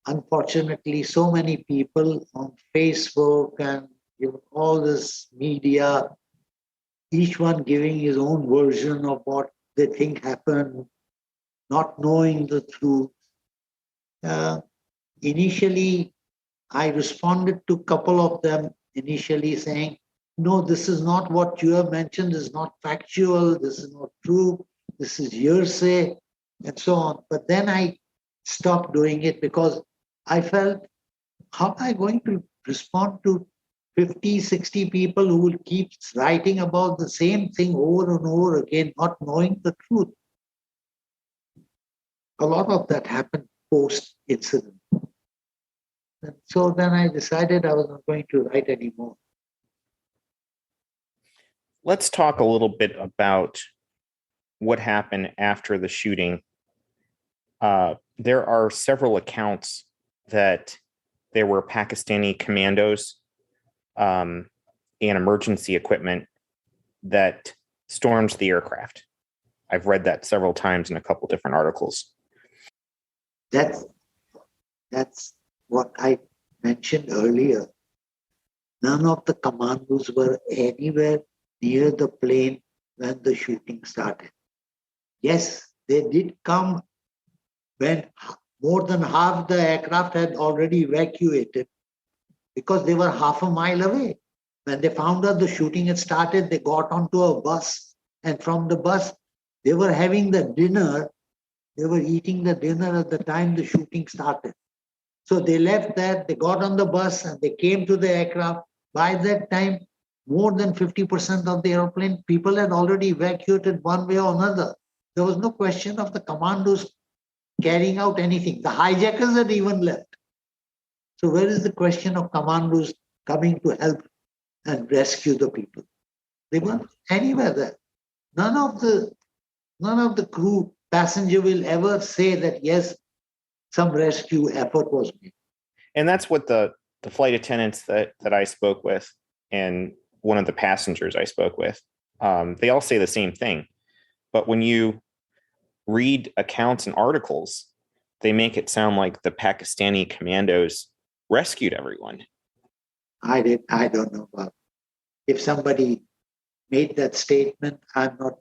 unfortunately, so many people on Facebook and all this media, each one giving his own version of what they think happened, not knowing the truth. Initially, I responded to a couple of them initially saying, "No, this is not what you have mentioned, this is not factual, this is not true, this is hearsay," and so on. But then I stopped doing it because I felt, how am I going to respond to 50, 60 people who will keep writing about the same thing over and over again, not knowing the truth? A lot of that happened post-incident. And so then I decided I was not going to write anymore. Let's talk a little bit about what happened after the shooting. There are several accounts that there were Pakistani commandos and emergency equipment that stormed the aircraft. I've read that several times in a couple different articles. That's what I mentioned earlier. None of the commandos were anywhere near the plane when the shooting started. Yes, they did come when more than half the aircraft had already evacuated because they were half a mile away. When they found out the shooting had started, they got onto a bus, and from the bus, they were having the dinner. They were eating the dinner at the time the shooting started. So they left that, they got on the bus, and they came to the aircraft. By that time, more than 50% of the airplane, people had already evacuated one way or another. There was no question of the commandos carrying out anything. The hijackers had even left. So where is the question of commandos coming to help and rescue the people? They weren't anywhere there. None of the crew passenger will ever say that, yes, some rescue effort was made. And that's what the flight attendants that I spoke with and one of the passengers I spoke with, they all say the same thing. But when you read accounts and articles, they make it sound like the Pakistani commandos rescued everyone. I don't know about. If somebody made that statement, I'm not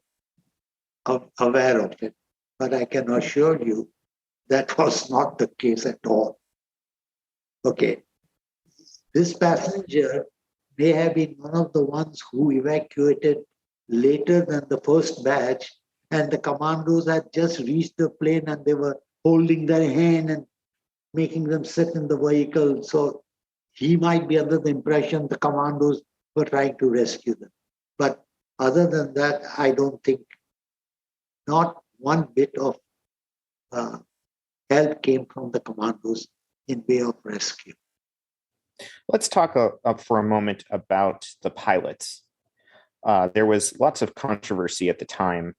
aware of it. But I can assure you that was not the case at all. Okay. This passenger may have been one of the ones who evacuated later than the first batch, and the commandos had just reached the plane and they were holding their hand and making them sit in the vehicle. So he might be under the impression the commandos were trying to rescue them. But other than that, I don't think not one bit of help came from the commandos in way of rescue. Let's talk for a moment about the pilots. There was lots of controversy at the time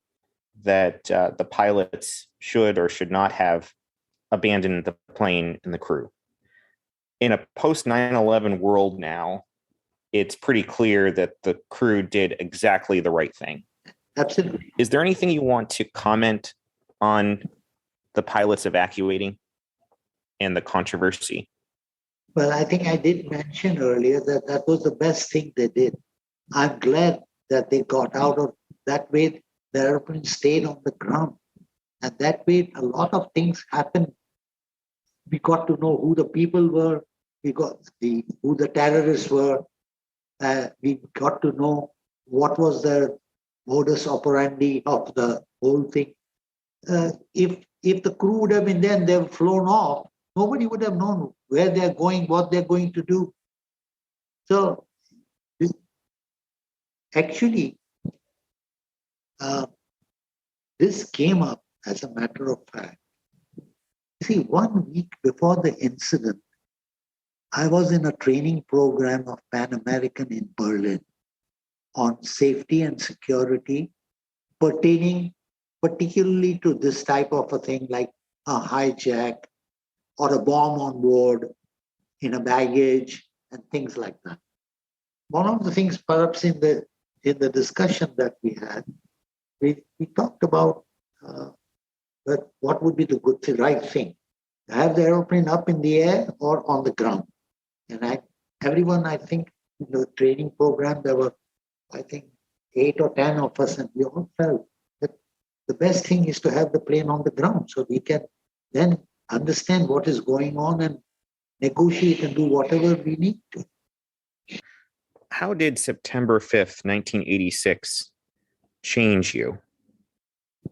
that the pilots should or should not have abandoned the plane and the crew. In a post 9/11 world now, it's pretty clear that the crew did exactly the right thing. Absolutely. Is there anything you want to comment on the pilots evacuating and the controversy? Well, I think I did mention earlier that that was the best thing they did. I'm glad that they got out of that way. The airplane stayed on the ground. And that way, a lot of things happened. We got to know who the people were. We got who the terrorists were. We got to know what was the modus operandi of the whole thing. If the crew would have been there and they've flown off, nobody would have known where they're going, what they're going to do. So actually, this came up as a matter of fact. See, 1 week before the incident, I was in a training program of Pan American in Berlin on safety and security pertaining particularly to this type of a thing like a hijack or a bomb on board in a baggage and things like that. One of the things perhaps in the discussion that we had, we talked about what would be the right thing, to have the airplane up in the air or on the ground. And everyone, I think, in the training program, there were, I think, 8 or 10 of us, and we all felt that the best thing is to have the plane on the ground so we can then understand what is going on and negotiate and do whatever we need to. How did September 5th, 1986 change you?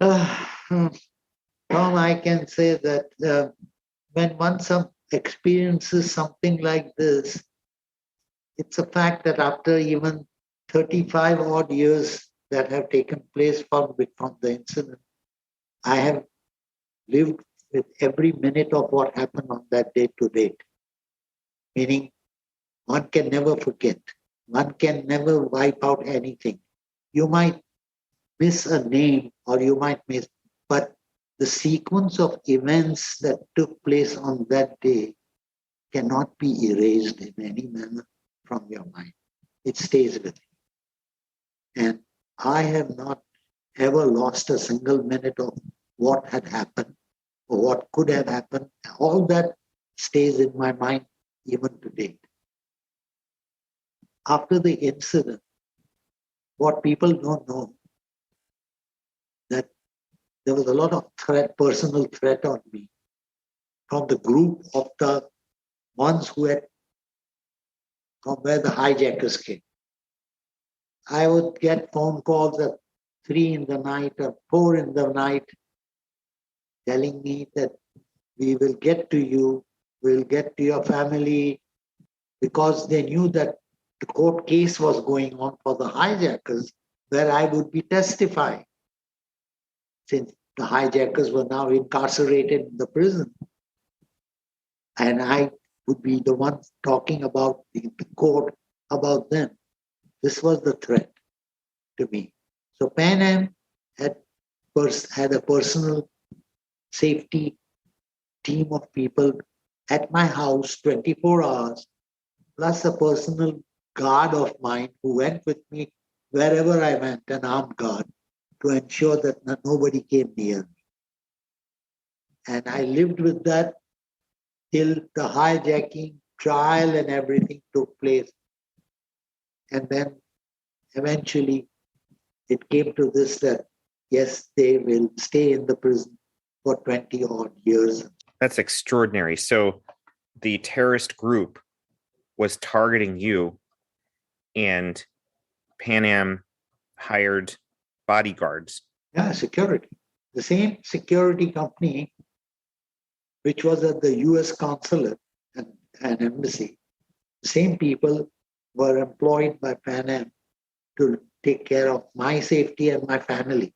Tom, I can say that when one experiences something like this, it's a fact that after even 35 odd years that have taken place from the incident, I have lived with every minute of what happened on that day to date. Meaning, one can never forget. One can never wipe out anything. You might miss a name or you might miss, but the sequence of events that took place on that day cannot be erased in any manner from your mind. It stays with you. And I have not ever lost a single minute of what had happened or what could have happened. All that stays in my mind even to date. After the incident, what people don't know, that there was a lot of personal threat on me from the group of the ones who had from where the hijackers came. I would get phone calls at 3 in the night or 4 in the night telling me that we will get to you, we'll get to your family, because they knew that the court case was going on for the hijackers where I would be testifying, since the hijackers were now incarcerated in the prison. And I would be the one talking about the court about them. This was the threat to me. So Pan Am had a personal safety team of people at my house 24 hours, plus a personal guard of mine who went with me wherever I went, an armed guard, to ensure that nobody came near me. And I lived with that till the hijacking trial and everything took place. And then eventually it came to this that, yes, they will stay in the prison for 20 odd years. That's extraordinary. So the terrorist group was targeting you, and Pan Am hired bodyguards. Yeah, security. The same security company which was at the US consulate and embassy, the same people were employed by Pan Am to take care of my safety and my family.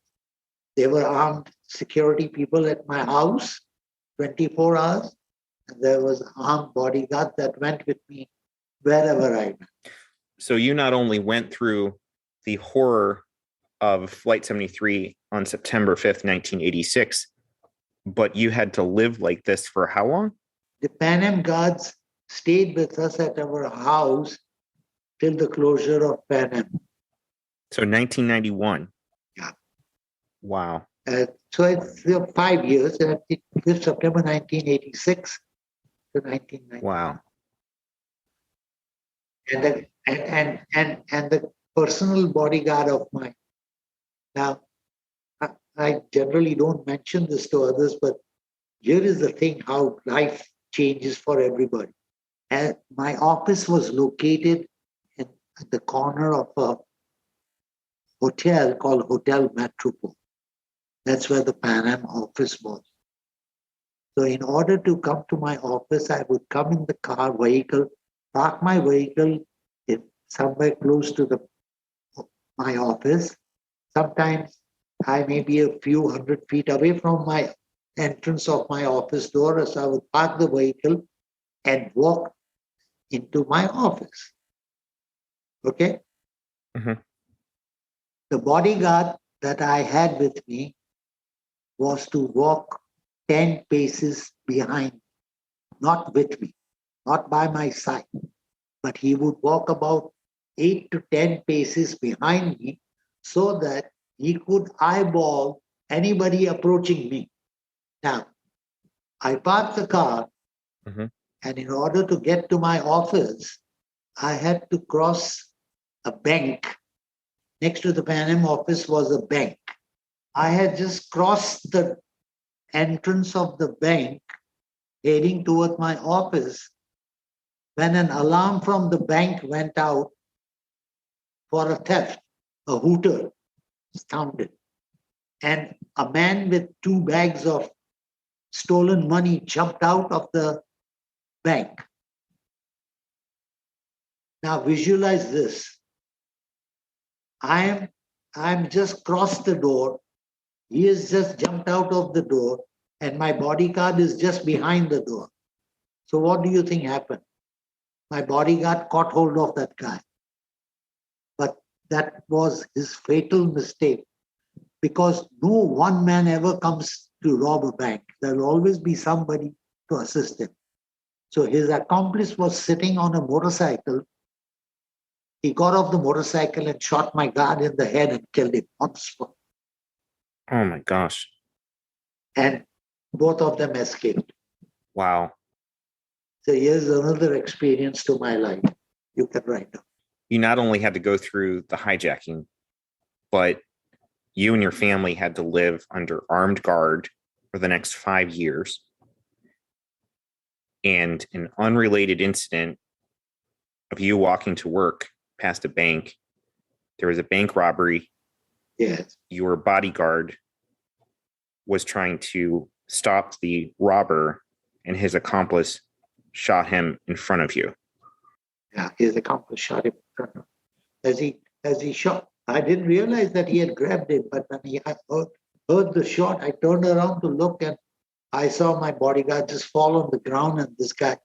They were armed security people at my house 24 hours, and there was an armed bodyguard that went with me wherever I went. So you not only went through the horror of Flight 73 on September 5th, 1986, but you had to live like this for how long? The Pan Am guards stayed with us at our house till the closure of Pan Am. So 1991. Yeah. Wow. So it's 5 years. It was September 1986 to 1990. Wow. And the personal bodyguard of mine. Now, I generally don't mention this to others, but here is the thing: how life changes for everybody. And my office was located at the corner of a hotel called Hotel Metropole. That's where the Pan Am office was. So in order to come to my office, I would come in the vehicle, park my vehicle somewhere close to my office. Sometimes I may be a few 100 feet away from my entrance of my office door, so I would park the vehicle and walk into my office. Okay? Mm-hmm. The bodyguard that I had with me was to walk 10 paces behind, not with me, not by my side, but he would walk about 8 to 10 paces behind me so that he could eyeball anybody approaching me. Now, I parked the car, mm-hmm. and in order to get to my office, I had to cross a bank. Next to the Pan Am office was a bank. I had just crossed the entrance of the bank, heading toward my office, when an alarm from the bank went out for a theft. A hooter sounded. And a man with 2 bags of stolen money jumped out of the bank. Now visualize this. I'm just crossed the door. He has just jumped out of the door, and my bodyguard is just behind the door. So what do you think happened? My bodyguard caught hold of that guy. But that was his fatal mistake, because no one man ever comes to rob a bank. There'll always be somebody to assist him. So his accomplice was sitting on a motorcycle. He got off the motorcycle and shot my guard in the head and killed him on the spot. Oh my gosh. And both of them escaped. Wow. So here's another experience to my life. You can write down. You not only had to go through the hijacking, but you and your family had to live under armed guard for the next 5 years. And an unrelated incident of you walking to work past a bank, there was a bank robbery. Yes. Your bodyguard was trying to stop the robber, and his accomplice shot him in front of you. Yeah, his accomplice shot him in front of him. As he shot, I didn't realize that he had grabbed him, but when I heard the shot, I turned around to look, and I saw my bodyguard just fall on the ground, and this guy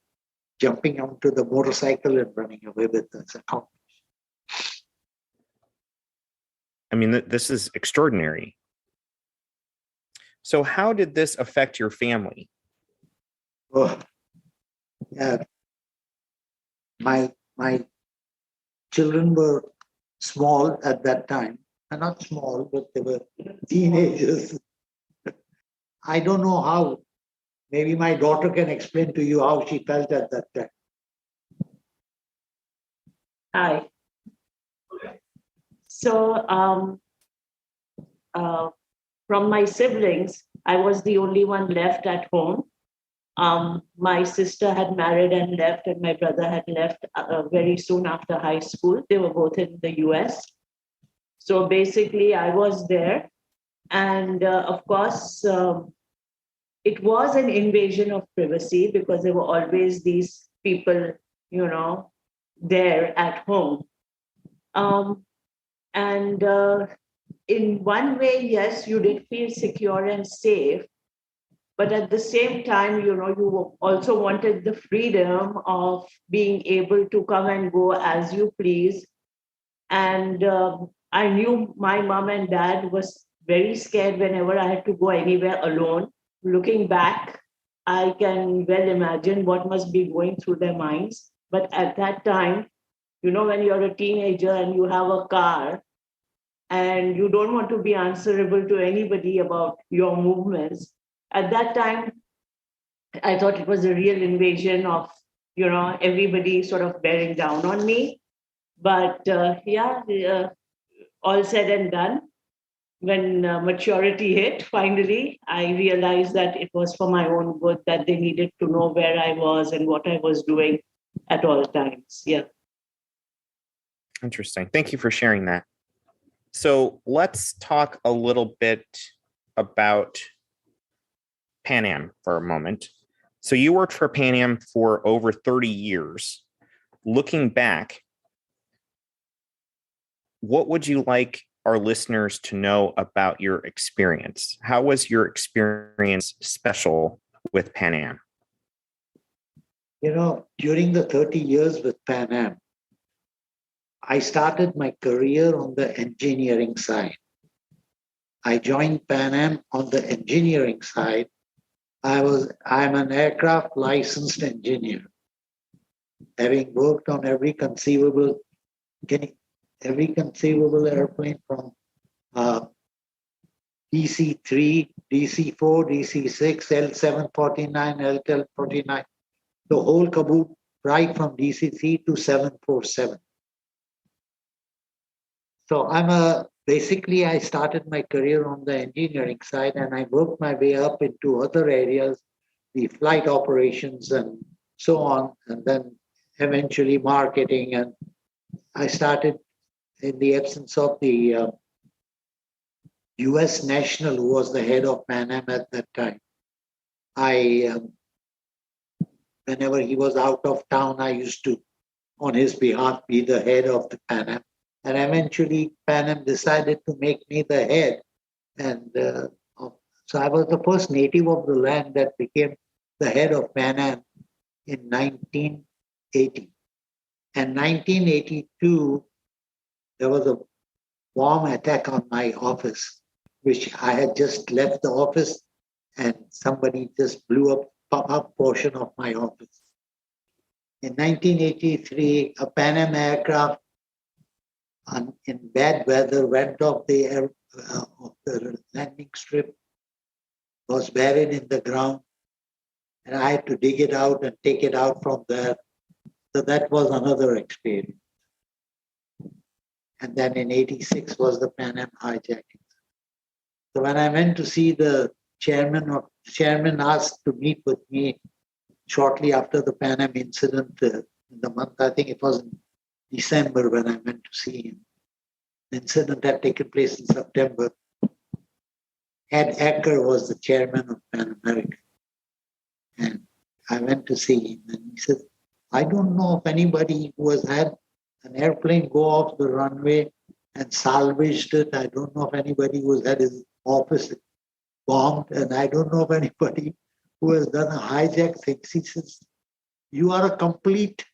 jumping onto the motorcycle and running away with his accomplice. I mean, this is extraordinary. So how did this affect your family? Oh, yeah. My children were small at that time. Not small, but they were teenagers. I don't know how. Maybe my daughter can explain to you how she felt at that time. Hi. So from my siblings, I was the only one left at home. My sister had married and left, and my brother had left very soon after high school. They were both in the US. So basically, I was there. And of course, it was an invasion of privacy because there were always these people, there at home. And in one way, yes, you did feel secure and safe. But at the same time, you also wanted the freedom of being able to come and go as you please. And I knew my mom and dad was very scared whenever I had to go anywhere alone. Looking back, I can well imagine what must be going through their minds. But at that time, when you're a teenager and you have a car, and you don't want to be answerable to anybody about your movements. At that time, I thought it was a real invasion of, everybody sort of bearing down on me. But all said and done, when maturity hit, finally, I realized that it was for my own good, that they needed to know where I was and what I was doing at all times. Yeah. Interesting. Thank you for sharing that. So let's talk a little bit about Pan Am for a moment. So you worked for Pan Am for over 30 years. Looking back, what would you like our listeners to know about your experience? How was your experience special with Pan Am? During the 30 years with Pan Am, I started my career on the engineering side. I joined Pan Am on the engineering side. I'm an aircraft licensed engineer, having worked on every conceivable airplane from DC-3, DC-4, DC-6, L-749, L-1049, the whole caboodle, right from DC-3 to 747. So basically I started my career on the engineering side, and I worked my way up into other areas, the flight operations and so on, and then eventually marketing. And I started in the absence of the US National, who was the head of Pan Am at that time. Whenever he was out of town, I used to, on his behalf, be the head of the Pan Am. And eventually, Pan Am decided to make me the head. And so I was the first native of the land that became the head of Pan Am in 1980. And 1982, there was a bomb attack on my office, which I had just left the office, and somebody just blew up portion of my office. In 1983, a Pan Am aircraft in bad weather went off the landing strip, was buried in the ground, and I had to dig it out and take it out from there. So that was another experience. And then in 86 was the Pan Am hijacking. So when I went to see the chairman asked to meet with me shortly after the Pan Am incident in the month, I think it was in December when I went to see him. The incident had taken place in September. Ed Acker was the chairman of Pan American. And I went to see him, and he said, I don't know of anybody who has had an airplane go off the runway and salvaged it. I don't know of anybody who has had his office bombed, and I don't know of anybody who has done a hijack thing. He says, you are a complete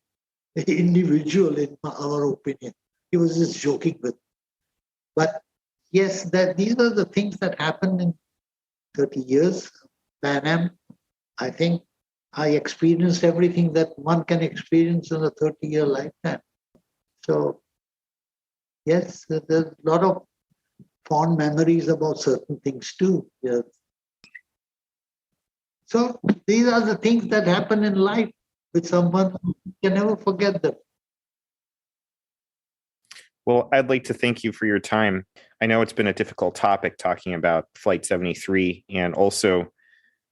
individual in our opinion. He was just joking with me. But yes, these are the things that happened in 30 years. Pan Am, I think I experienced everything that one can experience in a 30-year lifetime. So yes, there's a lot of fond memories about certain things too. Yes. So these are the things that happen in life with someone who can never forget them. Well, I'd like to thank you for your time. I know it's been a difficult topic talking about Flight 73 and also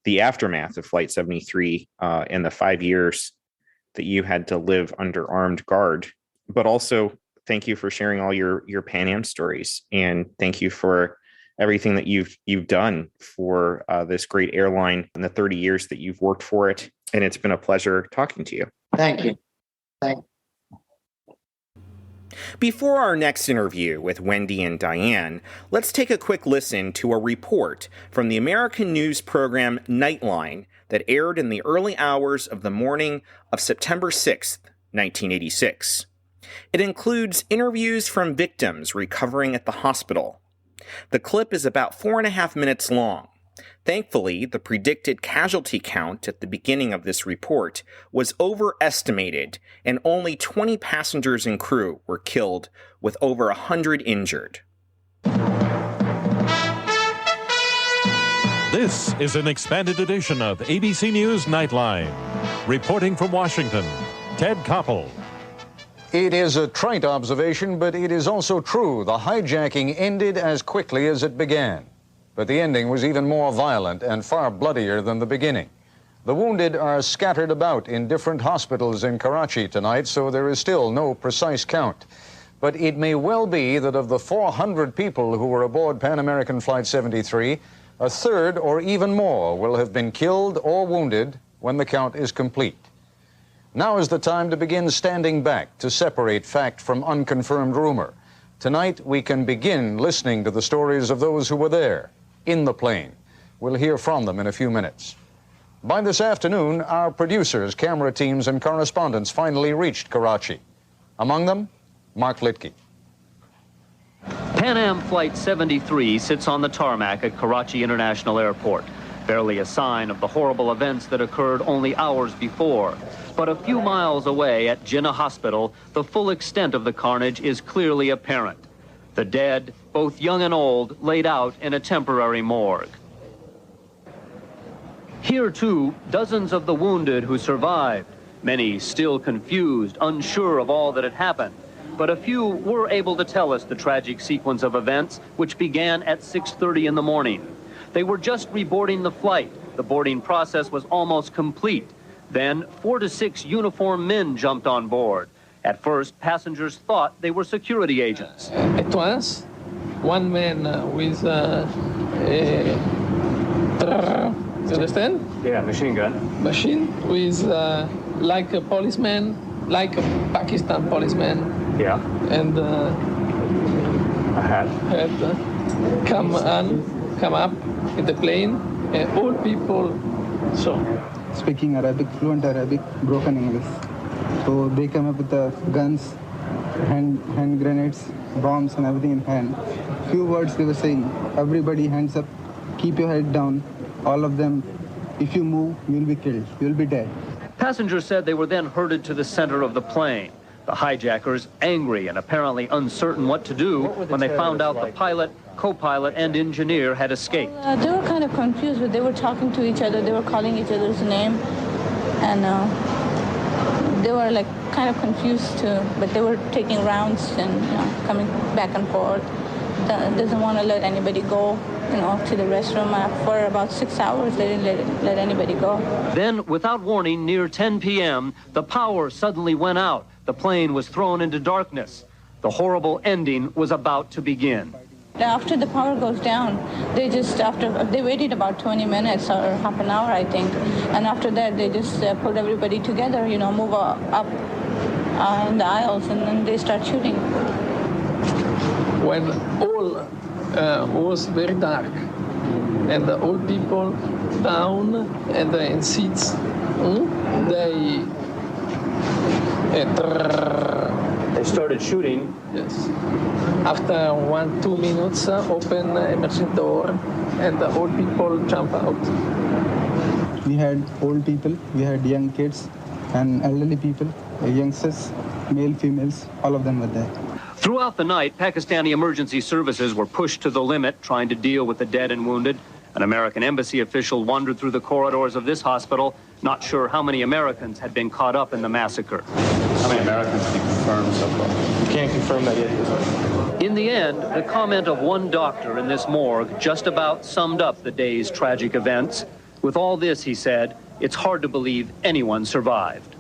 the aftermath of Flight 73 and the 5 years that you had to live under armed guard. But also, thank you for sharing all your Pan Am stories, and thank you for everything that you've done for this great airline in the 30 years that you've worked for it. And it's been a pleasure talking to you. Thank you. Thank you. Before our next interview with Wendy and Diane, let's take a quick listen to a report from the American news program Nightline that aired in the early hours of the morning of September 6th, 1986. It includes interviews from victims recovering at the hospital. The clip is about 4.5 minutes long. Thankfully, the predicted casualty count at the beginning of this report was overestimated, and only 20 passengers and crew were killed, with over 100 injured. This is an expanded edition of ABC News Nightline. Reporting from Washington, Ted Koppel. It is a trite observation, but it is also true. The hijacking ended as quickly as it began. But the ending was even more violent and far bloodier than the beginning. The wounded are scattered about in different hospitals in Karachi tonight, so there is still no precise count. But it may well be that of the 400 people who were aboard Pan American Flight 73, a third or even more will have been killed or wounded when the count is complete. Now is the time to begin standing back to separate fact from unconfirmed rumor. Tonight we can begin listening to the stories of those who were there, in the plane. We'll hear from them in a few minutes. By this afternoon, our producers, camera teams, and correspondents finally reached Karachi. Among them, Mark Litke. Pan Am Flight 73 sits on the tarmac at Karachi International Airport. Barely a sign of the horrible events that occurred only hours before. But a few miles away at Jinnah Hospital, the full extent of the carnage is clearly apparent. The dead, both young and old, laid out in a temporary morgue. Here, too, dozens of the wounded who survived, many still confused, unsure of all that had happened. But a few were able to tell us the tragic sequence of events, which began at 6:30 in the morning. They were just reboarding the flight. The boarding process was almost complete. Then 4 to 6 uniformed men jumped on board. At first, passengers thought they were security agents. At once, one man with you understand? Yeah, machine gun. Machine with like a policeman, like a Pakistan policeman. Yeah. And a hat. Come up in the plane, and all people saw. Speaking Arabic, fluent Arabic, broken English. So they come up with the guns, hand grenades, bombs, and everything in hand. Few words they were saying. Everybody hands up, keep your head down. All of them, if you move, you'll be killed. You'll be dead. Passengers said they were then herded to the center of the plane. The hijackers, angry and apparently uncertain what to do when they found out the pilot, co-pilot, and engineer had escaped. They were kind of confused, but they were talking to each other. They were calling each other's name, and they were like kind of confused too. But they were taking rounds and coming back and forth. Doesn't want to let anybody go, to the restroom. For about 6 hours, they didn't let anybody go. Then, without warning, near 10 p.m., the power suddenly went out. The plane was thrown into darkness. The horrible ending was about to begin. After the power goes down, they waited about 20 minutes or half an hour, I think. And after that, they just put everybody together, move up in the aisles, and then they start shooting. When all was very dark, and the old people down and in seats, they started shooting. Yes. After 1-2 minutes, open emergency door, and the old people jump out. We had old people, we had young kids, and elderly people, youngsters, male, females, all of them were there. Throughout the night, Pakistani emergency services were pushed to the limit, trying to deal with the dead and wounded. An American embassy official wandered through the corridors of this hospital, not sure how many Americans had been caught up in the massacre. How many Americans can you confirm so far? You can't confirm that yet. In the end, the comment of one doctor in this morgue just about summed up the day's tragic events. With all this, he said, it's hard to believe anyone survived.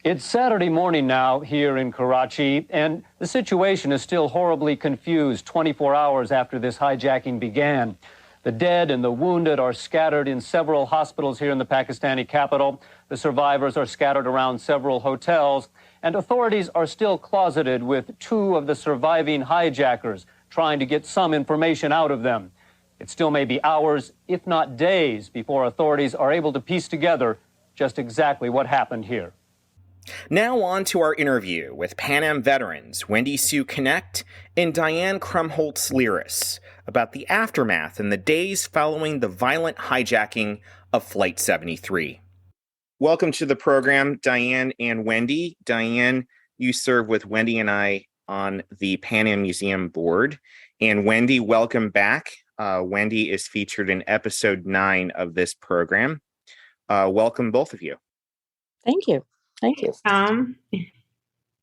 It's Saturday morning now here in Karachi, and the situation is still horribly confused 24 hours after this hijacking began. The dead and the wounded are scattered in several hospitals here in the Pakistani capital. The survivors are scattered around several hotels, and authorities are still closeted with 2 of the surviving hijackers, trying to get some information out of them. It still may be hours, if not days, before authorities are able to piece together just exactly what happened here. Now on to our interview with Pan Am veterans Wendy Sue Knecht and Diane Krumholtz Lyras about the aftermath in the days following the violent hijacking of Flight 73. Welcome to the program, Diane and Wendy. Diane, you served with Wendy and I on the Pan Am Museum board. And Wendy, welcome back. Wendy is featured in episode 9 of this program. Welcome, both of you. Thank you. Thank you.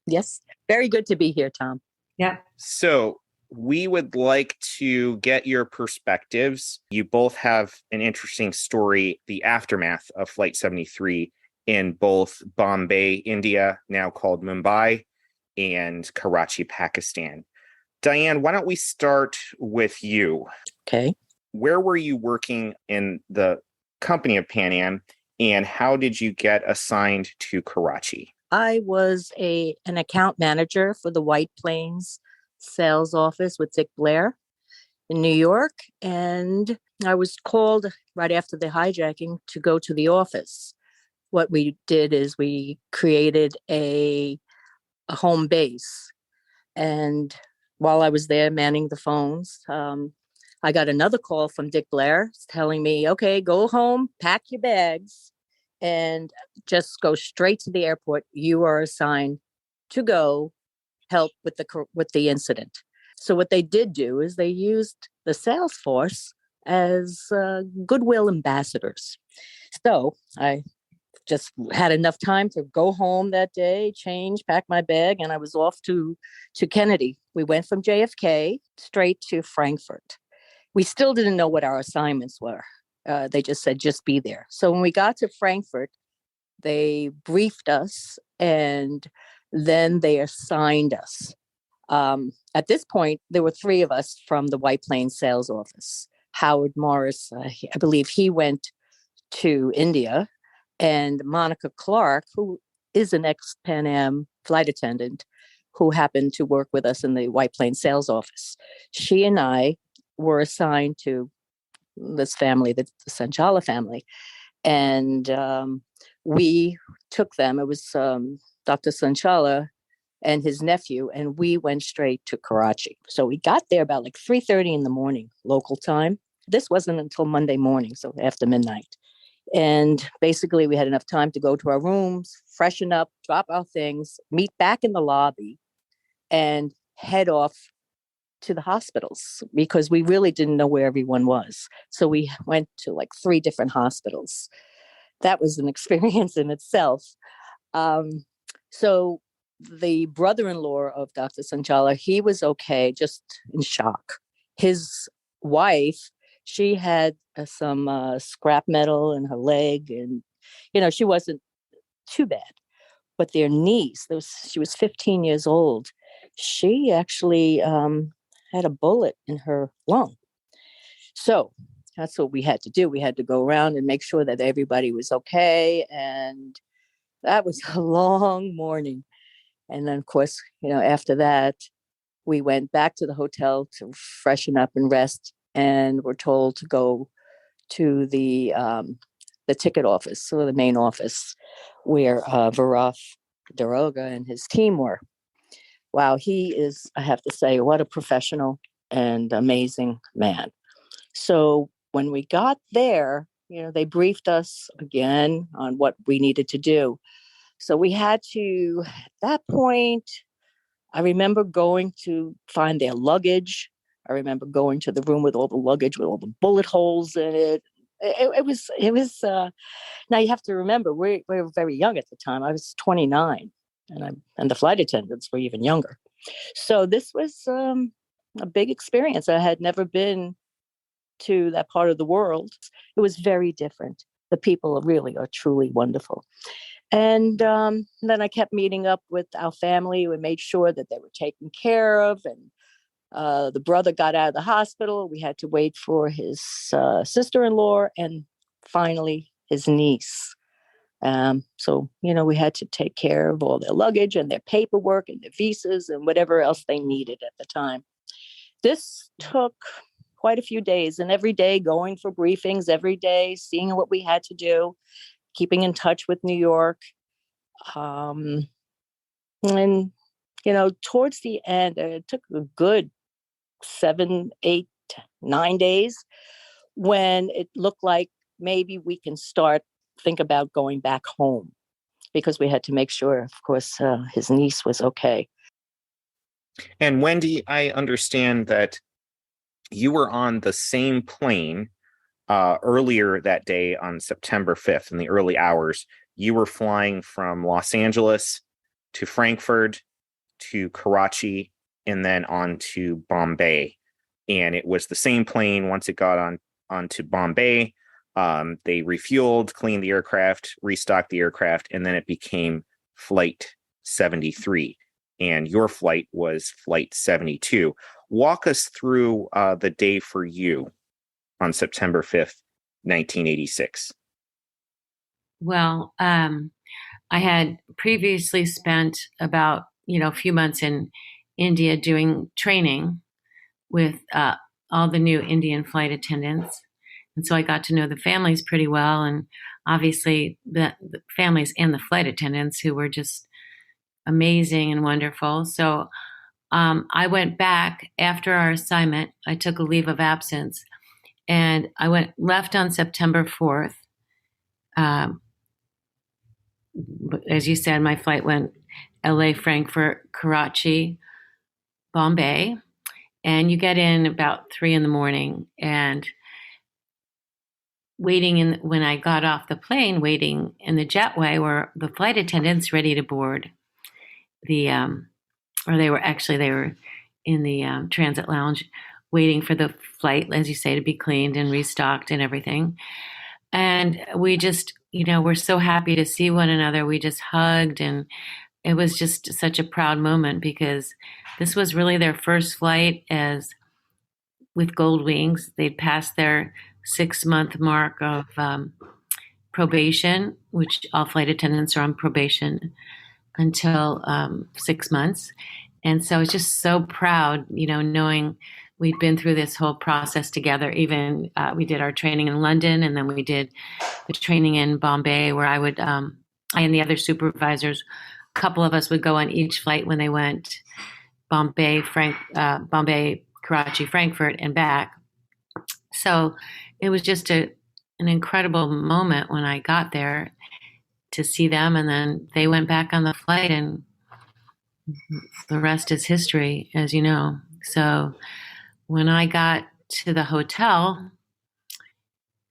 Yes. Very good to be here, Tom. Yeah. So we would like to get your perspectives. You both have an interesting story, the aftermath of Flight 73 in both Bombay, India, now called Mumbai, and Karachi, Pakistan. Diane, why don't we start with you? Okay. Where were you working in the company of Pan Am, and how did you get assigned to Karachi? I was an account manager for the White Plains sales office with Dick Blair in New York, and I was called right after the hijacking to go to the office. What we did is we created a home base, and while I was there manning the phones, I got another call from Dick Blair telling me, okay, go home, pack your bags, and just go straight to the airport. You are assigned to go help with the incident. So what they did do is they used the sales force as goodwill ambassadors. So I just had enough time to go home that day, change, pack my bag, and I was off to Kennedy. We went from JFK straight to Frankfurt. We still didn't know what our assignments were. They just said, just be there. So when we got to Frankfurt, they briefed us and then they assigned us. At this point, there were 3 of us from the White Plains sales office. Howard Morris, I believe he went to India, and Monica Clark, who is an ex-Pan Am flight attendant who happened to work with us in the White Plains sales office. She and I were assigned to this family, the Sanchala family, and we took them. It was Dr. Sanchala and his nephew, and we went straight to Karachi. So we got there about like 3:30 in the morning, local time. This wasn't until Monday morning, so after midnight. And basically, we had enough time to go to our rooms, freshen up, drop our things, meet back in the lobby, and head off to the hospitals because we really didn't know where everyone was. So we went to like 3 different hospitals. That was an experience in itself. So the brother-in-law of Dr. Sanchala, he was okay, just in shock. His wife, she had some scrap metal in her leg, and she wasn't too bad. But their niece, she was 15 years old. She actually had a bullet in her lung. So that's what we had to do. We had to go around and make sure that everybody was okay. And that was a long morning. And then, of course, after that, we went back to the hotel to freshen up and rest. And we're told to go to the ticket office, so the main office, where Viraf Daroga and his team were. Wow, he is, I have to say, what a professional and amazing man. So when we got there, they briefed us again on what we needed to do. So we had to, at that point, I remember going to find their luggage. I remember going to the room with all the luggage, with all the bullet holes in it. It was. Now you have to remember, we were very young at the time. I was 29, and the flight attendants were even younger. So this was a big experience. I had never been to that part of the world. It was very different. The people really are truly wonderful. And then I kept meeting up with our family. We made sure that they were taken care of. And the brother got out of the hospital. We had to wait for his sister-in-law and finally his niece. So, we had to take care of all their luggage and their paperwork and their visas and whatever else they needed at the time. This took quite a few days, and every day going for briefings, every day seeing what we had to do, keeping in touch with New York. And, towards the end, it took a good 7, 8, 9 days when it looked like maybe we can think about going back home, because we had to make sure, of course, his niece was okay. And Wendy, I understand that you were on the same plane earlier that day on September 5th in the early hours. You were flying from Los Angeles to Frankfurt to Karachi and then on to Bombay. And it was the same plane. Once it got onto Bombay, they refueled, cleaned the aircraft, restocked the aircraft, and then it became Flight 73. And your flight was Flight 72. Walk us through the day for you on September 5th, 1986. Well, I had previously spent about, a few months in India doing training with all the new Indian flight attendants. And so I got to know the families pretty well, and obviously the families and the flight attendants, who were just amazing and wonderful. So I went back after our assignment. I took a leave of absence, and I left on September 4th. As you said, my flight went LA, Frankfurt, Karachi, Bombay, and you get in about 3 a.m. and when I got off the plane, waiting in the jetway were the flight attendants ready to board they were in the transit lounge waiting for the flight, as you say, to be cleaned and restocked and everything. And we just, we're so happy to see one another. We just hugged, and it was just such a proud moment because this was really their first flight with Gold Wings. They'd passed their 6-month mark of probation, which all flight attendants are on probation until 6 months. And so I was just so proud, knowing we'd been through this whole process together. Even we did our training in London, and then we did the training in Bombay, where I and the other supervisors, a couple of us would go on each flight when they went Bombay, Karachi, Frankfurt, and back. So it was just an incredible moment when I got there to see them, and then they went back on the flight, and the rest is history, as you know. So when I got to the hotel,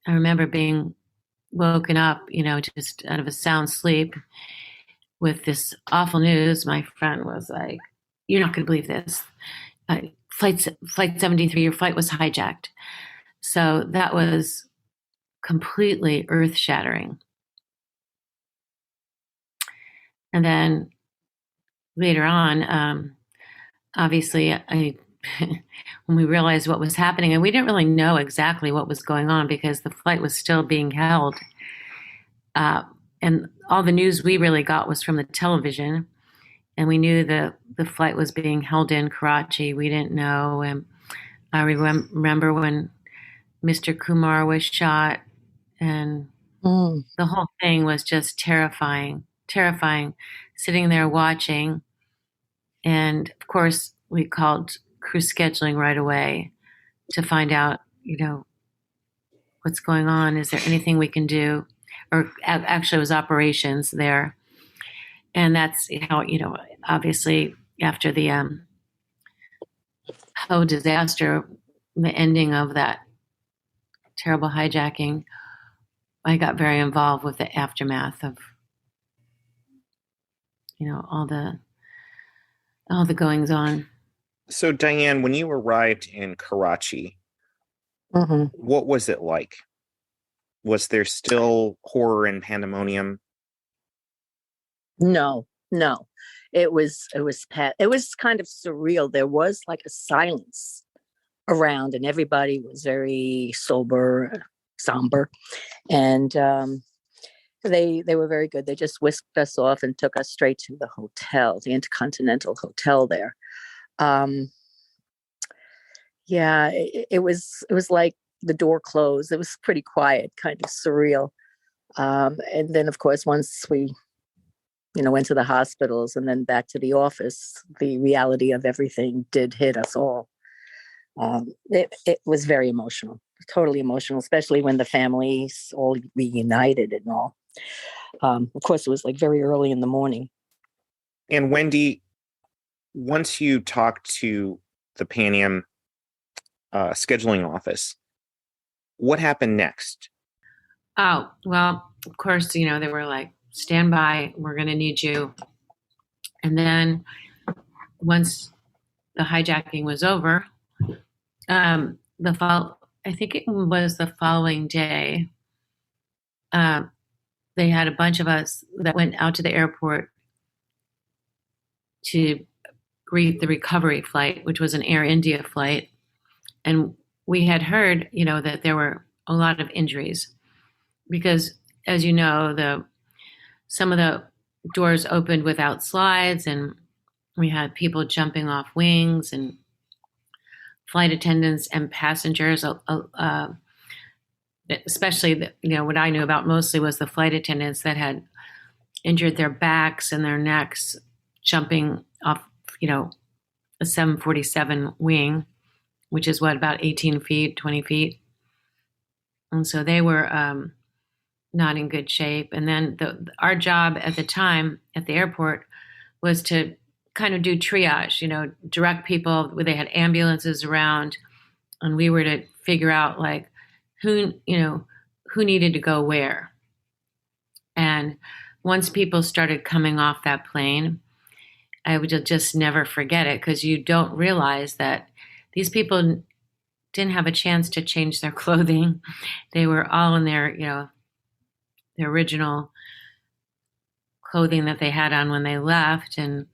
I remember being woken up, just out of a sound sleep with this awful news. My friend was like, "You're not going to believe this. Flight 73, your flight was hijacked." So that was completely earth-shattering. And then later on, obviously, when we realized what was happening, and we didn't really know exactly what was going on because the flight was still being held. And all the news we really got was from the television, and we knew the flight was being held in Karachi. We didn't know. And I remember when Mr. Kumar was shot, and the whole thing was just terrifying, sitting there watching. And of course, we called crew scheduling right away to find out, what's going on. Is there anything we can do? Or actually, it was operations there. And that's how, obviously, after the whole disaster, the ending of that terrible hijacking, I got very involved with the aftermath of, all the goings on. So, Diane, when you arrived in Karachi, what was it like? Was there still horror and pandemonium? No. It was kind of surreal. There was like a silence around, and everybody was very somber, and they were very good. They just whisked us off and took us straight to the hotel, the Intercontinental Hotel there. It was like the door closed. It was pretty quiet, kind of surreal. And then, of course, once we, went to the hospitals and then back to the office, the reality of everything did hit us all. It was very emotional, totally emotional, especially when the families all reunited and all. Of course, it was like very early in the morning. And Wendy, once you talked to the Pan Am scheduling office, what happened next? Oh, well, of course, they were like, stand by, we're going to need you. And then once the hijacking was over, I think it was the following day, they had a bunch of us that went out to the airport to greet the recovery flight, which was an Air India flight. And we had heard, that there were a lot of injuries because, as you know, some of the doors opened without slides, and we had people jumping off wings, and flight attendants and passengers, especially, what I knew about mostly was the flight attendants that had injured their backs and their necks jumping off, a 747 wing, which is about 18 feet, 20 feet. And so they were not in good shape. And then our job at the time at the airport was to kind of do triage, direct people. They had ambulances around, and we were to figure out like who needed to go where. And once people started coming off that plane, I would just never forget it, because you don't realize that these people didn't have a chance to change their clothing. They were all in their original clothing that they had on when they left, and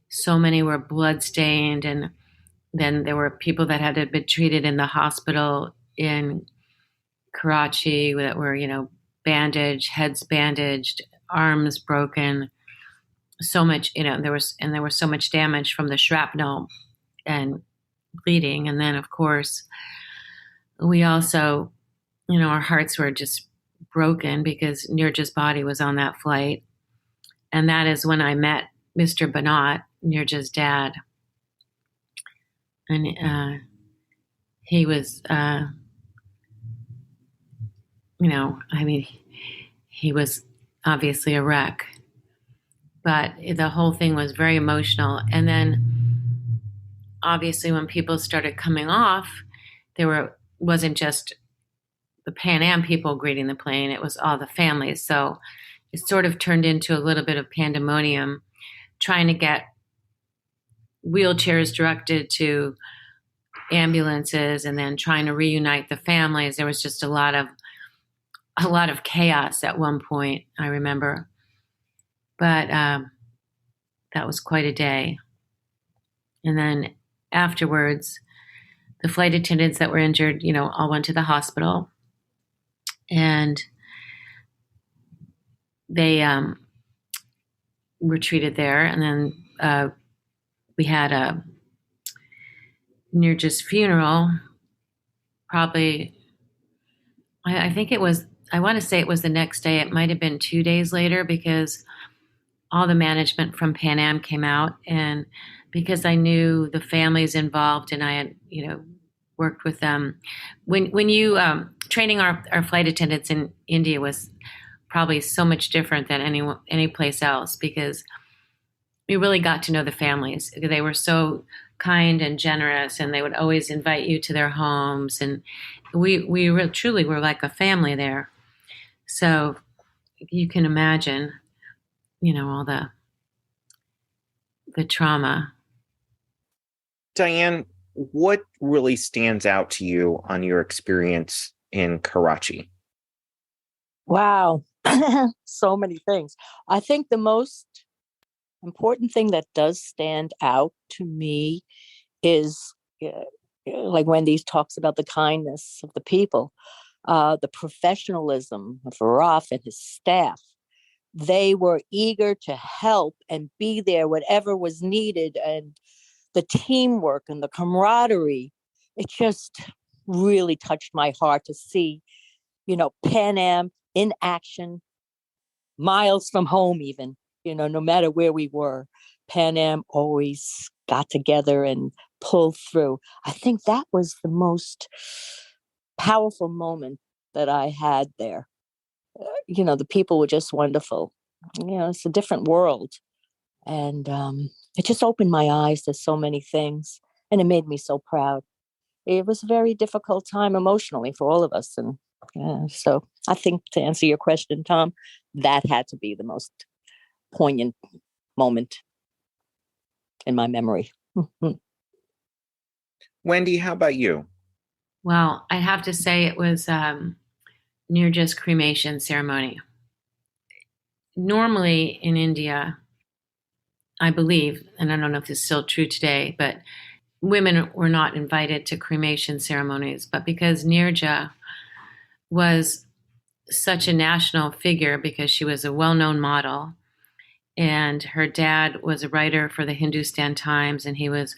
so many were bloodstained. And then there were people that had been treated in the hospital in Karachi that were, bandaged, heads bandaged, arms broken. So much, there was so much damage from the shrapnel and bleeding. And then, of course, we also, our hearts were just broken because Nirja's body was on that flight. And that is when I met Mr. Banat, Nirja's dad. And he was, he was obviously a wreck. But the whole thing was very emotional. And then, obviously, when people started coming off, wasn't just the Pan Am people greeting the plane, it was all the families. So it sort of turned into a little bit of pandemonium, trying to get wheelchairs directed to ambulances and then trying to reunite the families. There was just a lot of chaos at one point, I remember. But that was quite a day. And then afterwards, the flight attendants that were injured, all went to the hospital. And they were treated there. And then we had Nirja's funeral, probably, I think it was, I want to say it was the next day. It might have been 2 days later, because all the management from Pan Am came out, and because I knew the families involved and I had, worked with them. When you, training our flight attendants in India was probably so much different than any place else, because we really got to know the families. They were so kind and generous, and they would always invite you to their homes. And we truly were like a family there. So you can imagine, all the trauma. Diane, what really stands out to you on your experience in Karachi? Wow. So many things. I think the most important thing that does stand out to me is, like Wendy talks about, the kindness of the people, the professionalism of Viraf and his staff. They were eager to help and be there, whatever was needed, and the teamwork and the camaraderie. It just really touched my heart to see, Pan Am in action, miles from home even, no matter where we were. Pan Am always got together and pulled through. I think that was the most powerful moment that I had there. The people were just wonderful. It's a different world. And it just opened my eyes to so many things, and it made me so proud. It was a very difficult time emotionally for all of us. And so I think, to answer your question, Tom, that had to be the most poignant moment in my memory. Wendy, how about you? Well, I have to say it was Nirja's cremation ceremony. Normally in India, I believe, and I don't know if it's still true today, but women were not invited to cremation ceremonies. But because Nirja was such a national figure, because she was a well-known model, and her dad was a writer for the Hindustan Times, and he was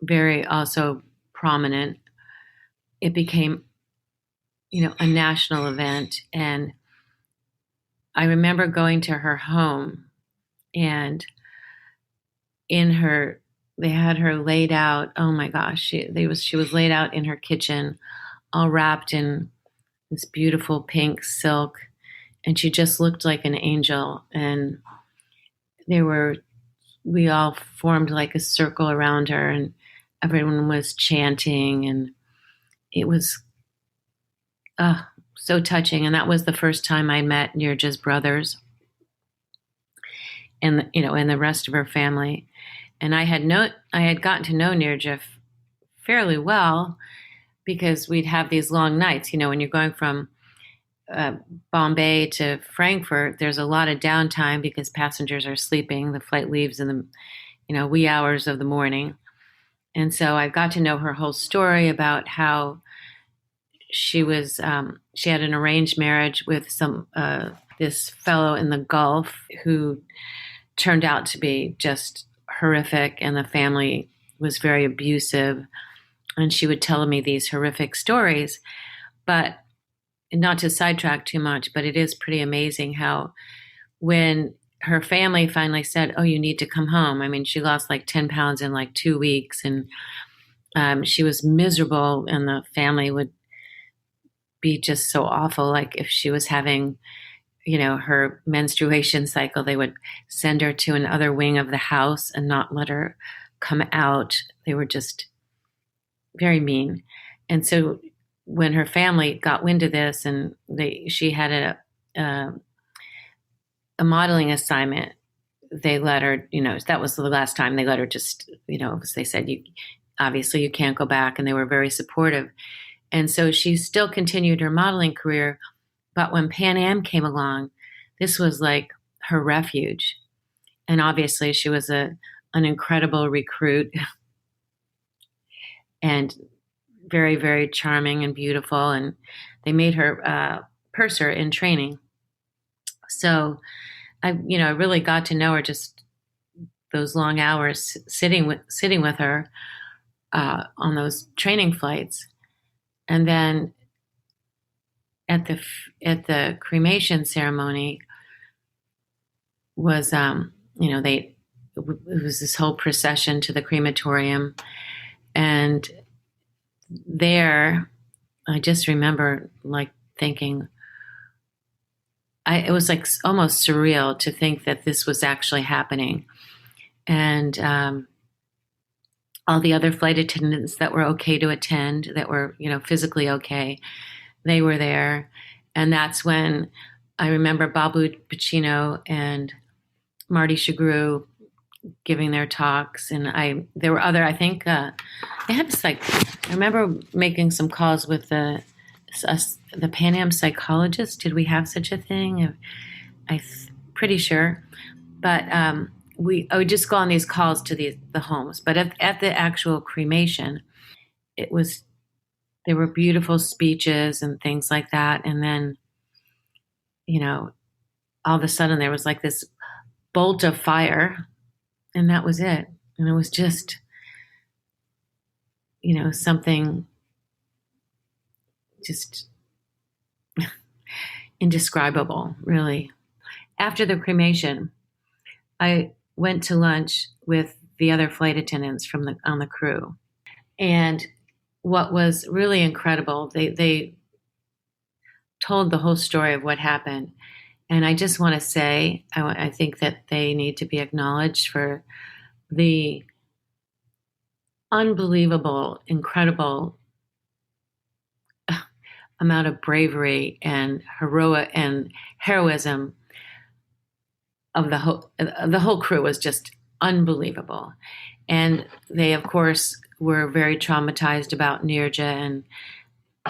very also prominent, it became, a national event. And I remember going to her home, and they had her laid out. Oh my gosh, she was laid out in her kitchen, all wrapped in this beautiful pink silk, and she just looked like an angel. And we all formed like a circle around her, and everyone was chanting, and it was so touching. And that was the first time I met Nirja's brothers and and the rest of her family. And I had gotten to know Nirja fairly well, because we'd have these long nights. When you're going from Bombay to Frankfurt, there's a lot of downtime because passengers are sleeping. The flight leaves in the wee hours of the morning. And so I got to know her whole story about how she had an arranged marriage with this fellow in the Gulf who turned out to be just horrific, and the family was very abusive. And she would tell me these horrific stories. But not to sidetrack too much, but it is pretty amazing how when her family finally said, "Oh, you need to come home." I mean, she lost like 10 pounds in like 2 weeks, and she was miserable, and the family would be just so awful. Like if she was having, her menstruation cycle, they would send her to another wing of the house and not let her come out. They were just very mean. And so when her family got wind of this, and she had a modeling assignment, they let her, that was the last time they let her just, they said, obviously you can't go back. And they were very supportive. And so she still continued her modeling career. But when Pan Am came along, this was like her refuge. And obviously she was an incredible recruit and very, very charming and beautiful. And they made her purser in training. So I really got to know her, just those long hours sitting with her on those training flights. And then at the cremation ceremony was, it was this whole procession to the crematorium. And there, I just remember like thinking, it was like almost surreal to think that this was actually happening. And all the other flight attendants that were okay to attend, that were, physically okay, they were there. And that's when I remember Babu Pacino and Marty Shagru giving their talks. And there were other, I think, they had this I remember making some calls with the Pan Am psychologist. Did we have such a thing? I'm pretty sure. But I would just go on these calls to the homes. But at the actual cremation, there were beautiful speeches and things like that. And then, all of a sudden there was like this bolt of fire, and that was it. And it was just, something just indescribable, really. After the cremation, I went to lunch with the other flight attendants on the crew. And what was really incredible, they told the whole story of what happened. And I just want to say, I think that they need to be acknowledged for the unbelievable, incredible amount of bravery and heroism of the whole crew was just unbelievable. And they, of course, were very traumatized about Nirja, and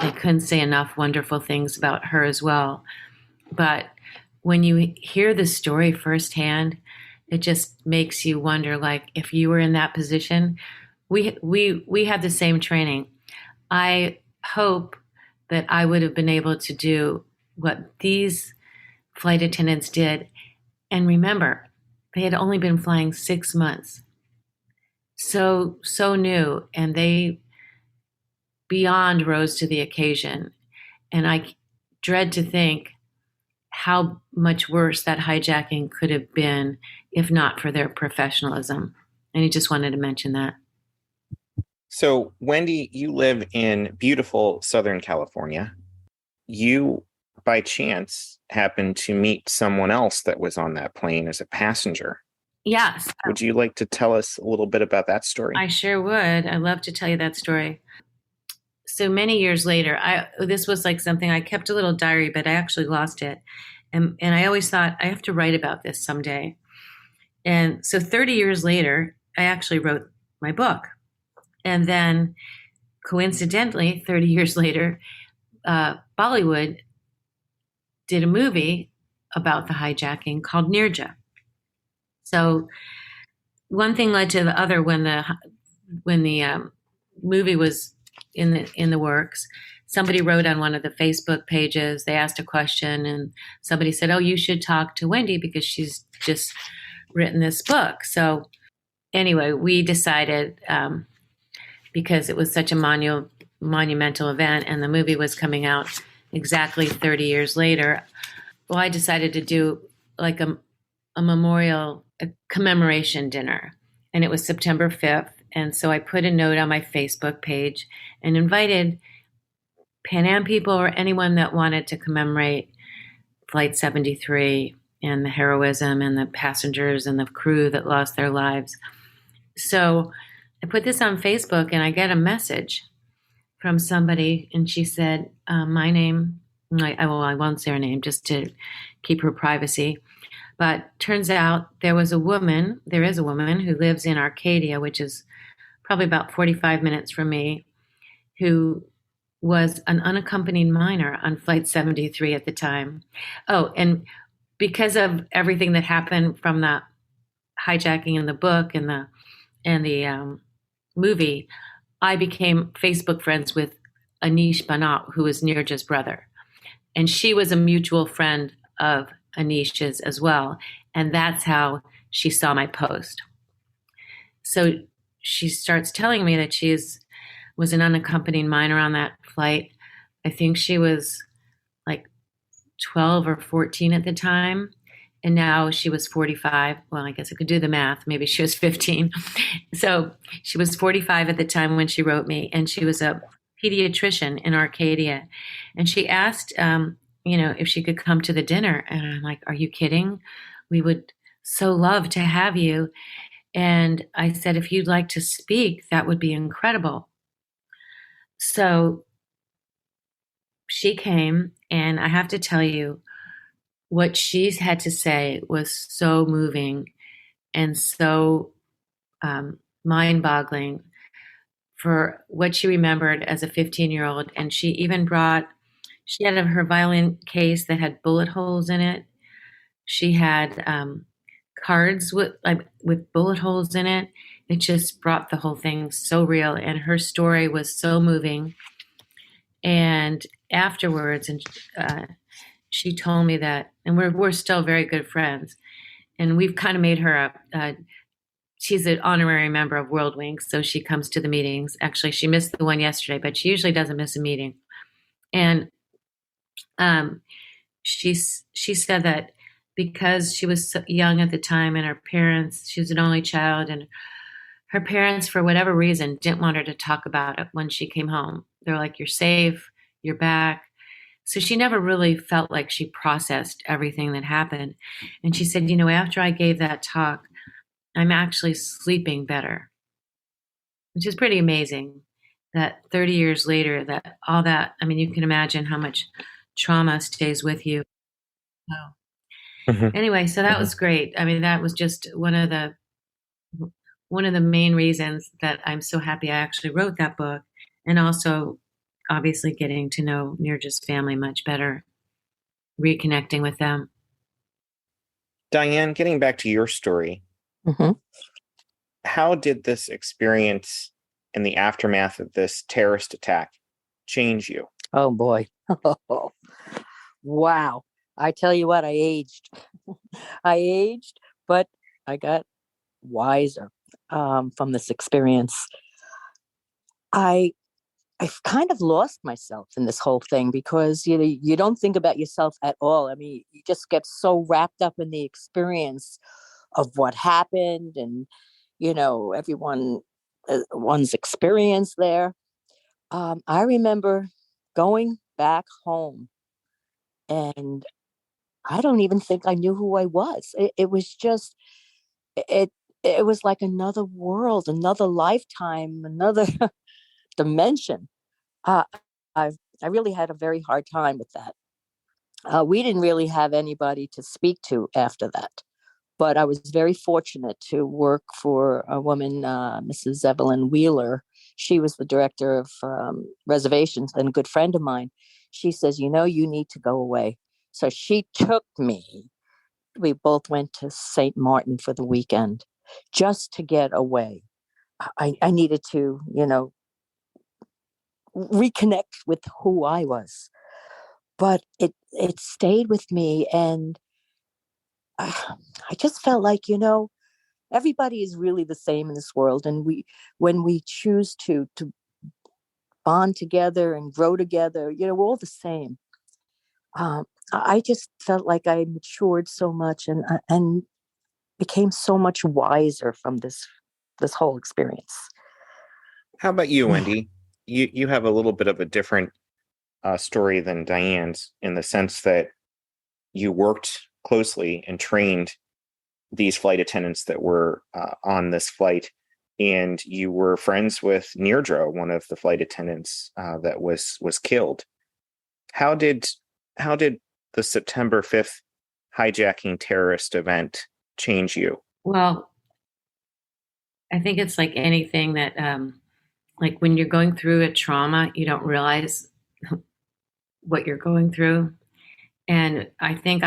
they couldn't say enough wonderful things about her as well. But when you hear the story firsthand, it just makes you wonder, like, if you were in that position. We had the same training. I hope that I would have been able to do what these flight attendants did. And remember, they had only been flying 6 months. So new, and they beyond rose to the occasion. And I dread to think how much worse that hijacking could have been if not for their professionalism. And I just wanted to mention that. So, Wendy, you live in beautiful Southern California. You, by chance, happened to meet someone else that was on that plane as a passenger. Yes. Would you like to tell us a little bit about that story? I sure would. I'd love to tell you that story. So many years later, this was like something I kept a little diary, but I actually lost it. And I always thought I have to write about this someday. And so 30 years later, I actually wrote my book. And then coincidentally, 30 years later, Bollywood did a movie about the hijacking called Nirja. So one thing led to the other. When the movie was in the works, somebody wrote on one of the Facebook pages. They asked a question, and somebody said, "Oh, you should talk to Wendy because she's just written this book." So anyway, we decided, because it was such a monumental event, and the movie was coming out exactly 30 years later. Well, I decided to do like a memorial, a commemoration dinner, and it was September 5th. And so I put a note on my Facebook page and invited Pan Am people or anyone that wanted to commemorate Flight 73 and the heroism and the passengers and the crew that lost their lives. So I put this on Facebook, and I get a message from somebody, and she said, my name, I won't say her name just to keep her privacy, but turns out there is a woman who lives in Arcadia, which is probably about 45 minutes from me, who was an unaccompanied minor on Flight 73 at the time. Oh, and because of everything that happened from the hijacking in the book and the movie, I became Facebook friends with Anish Banat, who is Nirja's brother. And she was a mutual friend of Anish's as well. And that's how she saw my post. So she starts telling me that she was an unaccompanied minor on that flight. I think she was like 12 or 14 at the time. And now she was 45. Well, I guess I could do the math. Maybe she was 15. So she was 45 at the time when she wrote me. And she was a pediatrician in Arcadia. And she asked, if she could come to the dinner. And I'm like, are you kidding? We would so love to have you. And I said, if you'd like to speak, that would be incredible. So she came, and I have to tell you, what she's had to say was so moving and so mind-boggling for what she remembered as a 15-year-old. And she even she had her violin case that had bullet holes in it. She had cards with bullet holes in it. It just brought the whole thing so real. And her story was so moving. And afterwards, she told me that, and we're still very good friends, and we've kind of made her she's an honorary member of World Wings, so she comes to the meetings. Actually, she missed the one yesterday, but she usually doesn't miss a meeting. And she said that because she was so young at the time, and she was an only child, and her parents, for whatever reason, didn't want her to talk about it when she came home. They're like, "You're safe, you're back." So she never really felt like she processed everything that happened. And she said, after I gave that talk, I'm actually sleeping better, which is pretty amazing that 30 years later, that all that, you can imagine how much trauma stays with you. So, anyway, so that was great. That was just one of the main reasons that I'm so happy I actually wrote that book, and also obviously getting to know Nirja's family much better, reconnecting with them. Diane, getting back to your story, how did this experience in the aftermath of this terrorist attack change you? Oh, boy. Wow. I tell you what, I aged. But I got wiser from this experience. I've kind of lost myself in this whole thing because you don't think about yourself at all. You just get so wrapped up in the experience of what happened and one's experience there. I remember going back home, and I don't even think I knew who I was. It was just it was like another world, another lifetime, another dimension. Uh, I really had a very hard time with that. We didn't really have anybody to speak to after that, but I was very fortunate to work for a woman, Mrs. Evelyn Wheeler. She was the director of reservations and a good friend of mine. She says, you need to go away. So she took me. We both went to St. Martin for the weekend just to get away. I needed to, reconnect with who I was. But it stayed with me, and I just felt like, everybody is really the same in this world, and when we choose to bond together and grow together, we're all the same. I just felt like I matured so much and became so much wiser from this whole experience. How about you, Wendy? You have a little bit of a different story than Diane's, in the sense that you worked closely and trained these flight attendants that were on this flight, and you were friends with Nirja, one of the flight attendants that was killed. How did the September 5th hijacking terrorist event change you? Well, I think it's like anything that, like when you're going through a trauma, you don't realize what you're going through. And I think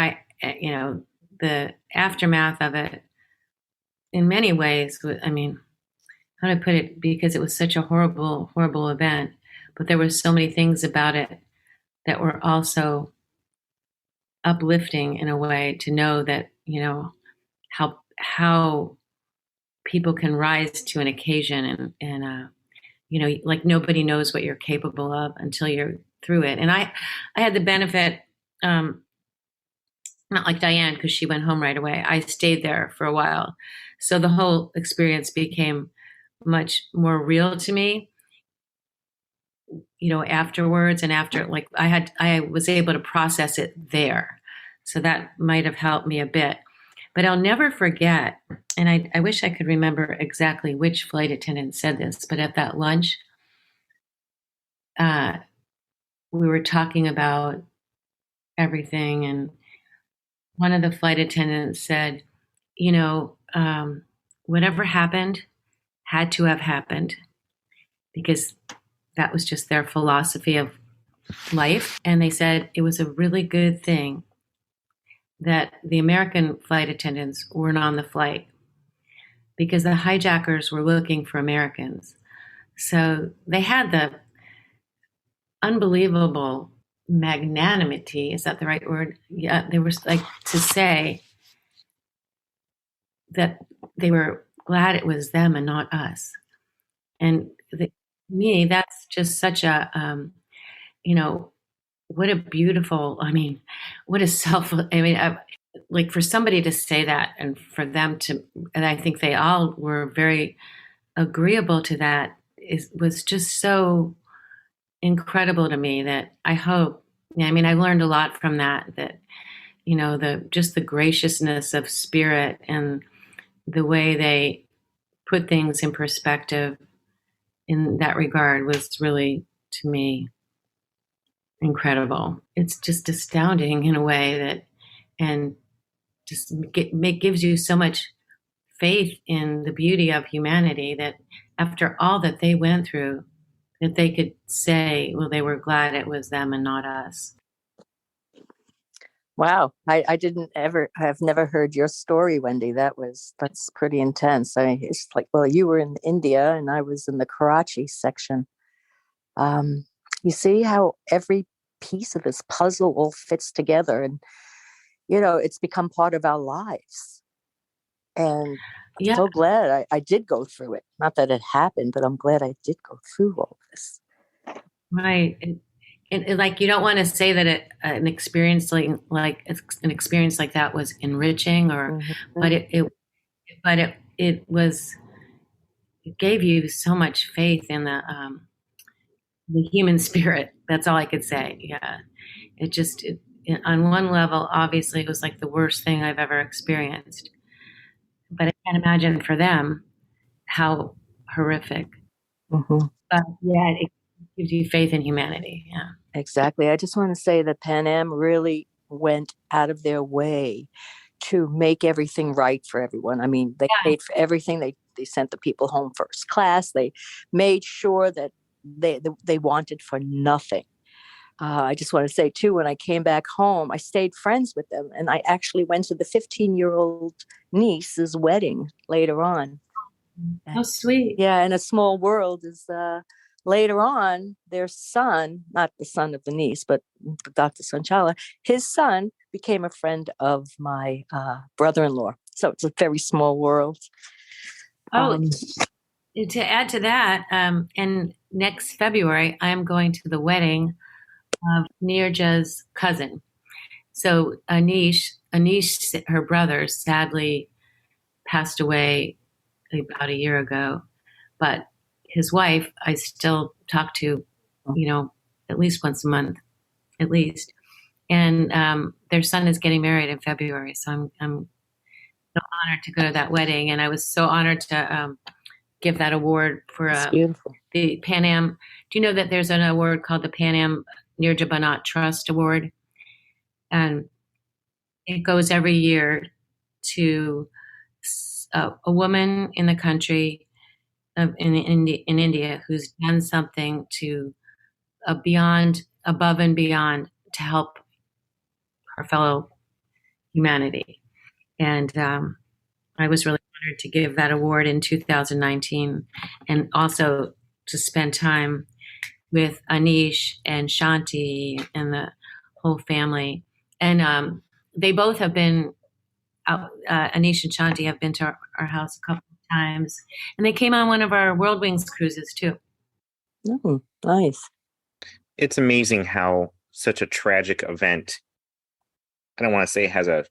the aftermath of it, in many ways, how do I put it? Because it was such a horrible, horrible event, but there were so many things about it that were also uplifting in a way, to know that, how people can rise to an occasion and like nobody knows what you're capable of until you're through it. And I had the benefit, not like Diane, because she went home right away. I stayed there for a while. So the whole experience became much more real to me, afterwards, and after, like, I was able to process it there. So that might have helped me a bit. But I'll never forget, and I wish I could remember exactly which flight attendant said this, but at that lunch, we were talking about everything, and one of the flight attendants said, whatever happened had to have happened, because that was just their philosophy of life. And they said it was a really good thing that the American flight attendants weren't on the flight, because the hijackers were looking for Americans. So they had the unbelievable magnanimity, is that the right word? Yeah, they were like to say that they were glad it was them and not us. And me, that's just such a, what a beautiful, like for somebody to say that, and for them to, and I think they all were very agreeable to that, was just so incredible to me, that I hope Yeah, I mean, I learned a lot from that, just the graciousness of spirit and the way they put things in perspective in that regard was really, to me, incredible. It's just astounding in a way and just gives you so much faith in the beauty of humanity that after all that they went through, that they could say, well, they were glad it was them and not us. Wow. I've never heard your story, Wendy. That's pretty intense. I mean, it's like, well, you were in India and I was in the Karachi section. You see how every piece of this puzzle all fits together, and, it's become part of our lives. And I'm so glad I did go through it. Not that it happened, but I'm glad I did go through all this. Right. And like, you don't want to say that an experience like an experience like that was enriching, but it gave you so much faith in the human spirit. That's all I could say. Yeah. On one level, obviously it was like the worst thing I've ever experienced, but I can't imagine for them how horrific. Mm-hmm. But yeah, it gives you faith in humanity. Yeah. Exactly. I just want to say that Pan Am really went out of their way to make everything right for everyone. I mean, they paid for everything. They sent the people home first class. They made sure that they wanted for nothing. I just want to say, too, when I came back home, I stayed friends with them. And I actually went to the 15-year-old niece's wedding later on. Oh, sweet. Yeah, and A Small World is... later on, their son, not the son of the niece, but Dr. Sanchala, his son became a friend of my brother-in-law. So it's a very small world. To add to that, and next February, I'm going to the wedding of Nirja's cousin. So Anish, her brother, sadly passed away about a year ago, but his wife, I still talk to, at least once a month, at least. And their son is getting married in February. So I'm so honored to go to that wedding. And I was so honored to give that award for the Pan Am. Do you know that there's an award called the Pan Am Nirja Banat Trust Award? And it goes every year to a woman in the country in India who's done something to above and beyond to help her fellow humanity. And I was really honored to give that award in 2019, and also to spend time with Anish and Shanti and the whole family. And they both have been Anish and Shanti have been to our house a couple of times, and they came on one of our World Wings cruises too. Oh, nice. It's amazing how such a tragic event, I don't want to say it has a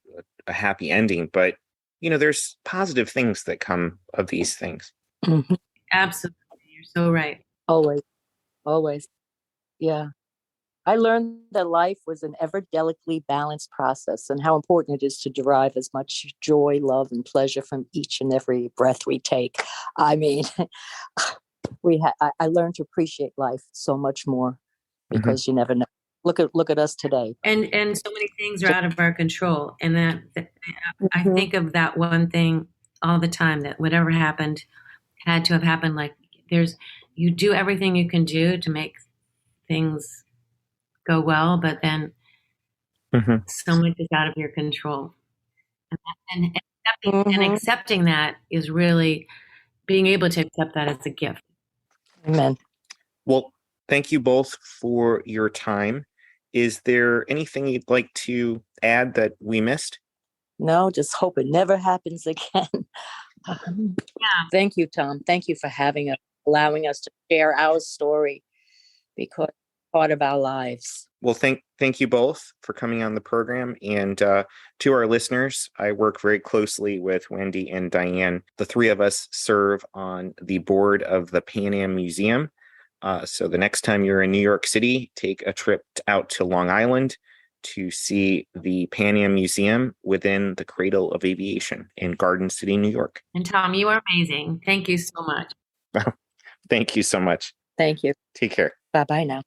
happy ending, but there's positive things that come of these things. Mm-hmm. Absolutely. You're so right. Always. Yeah. I learned that life was an ever delicately balanced process, and how important it is to derive as much joy, love, and pleasure from each and every breath we take. I mean, I learned to appreciate life so much more, because you never know. Look at us today. And so many things are out of our control. And that I think of that one thing all the time, that whatever happened had to have happened. Like you do everything you can do to make things go well, but then so much is out of your control. And accepting that is really being able to accept that as a gift. Amen. Well, thank you both for your time. Is there anything you'd like to add that we missed? No, just hope it never happens again. Thank you, Tom. Thank you for having us, allowing us to share our story, because it's part of our lives. Well, thank you both for coming on the program. And to our listeners, I work very closely with Wendy and Diane. The three of us serve on the board of the Pan Am Museum. So the next time you're in New York City, take a trip out to Long Island to see the Pan Am Museum within the cradle of aviation in Garden City, New York. And Tom, you are amazing. Thank you so much. Thank you so much. Thank you. Take care. Bye-bye now.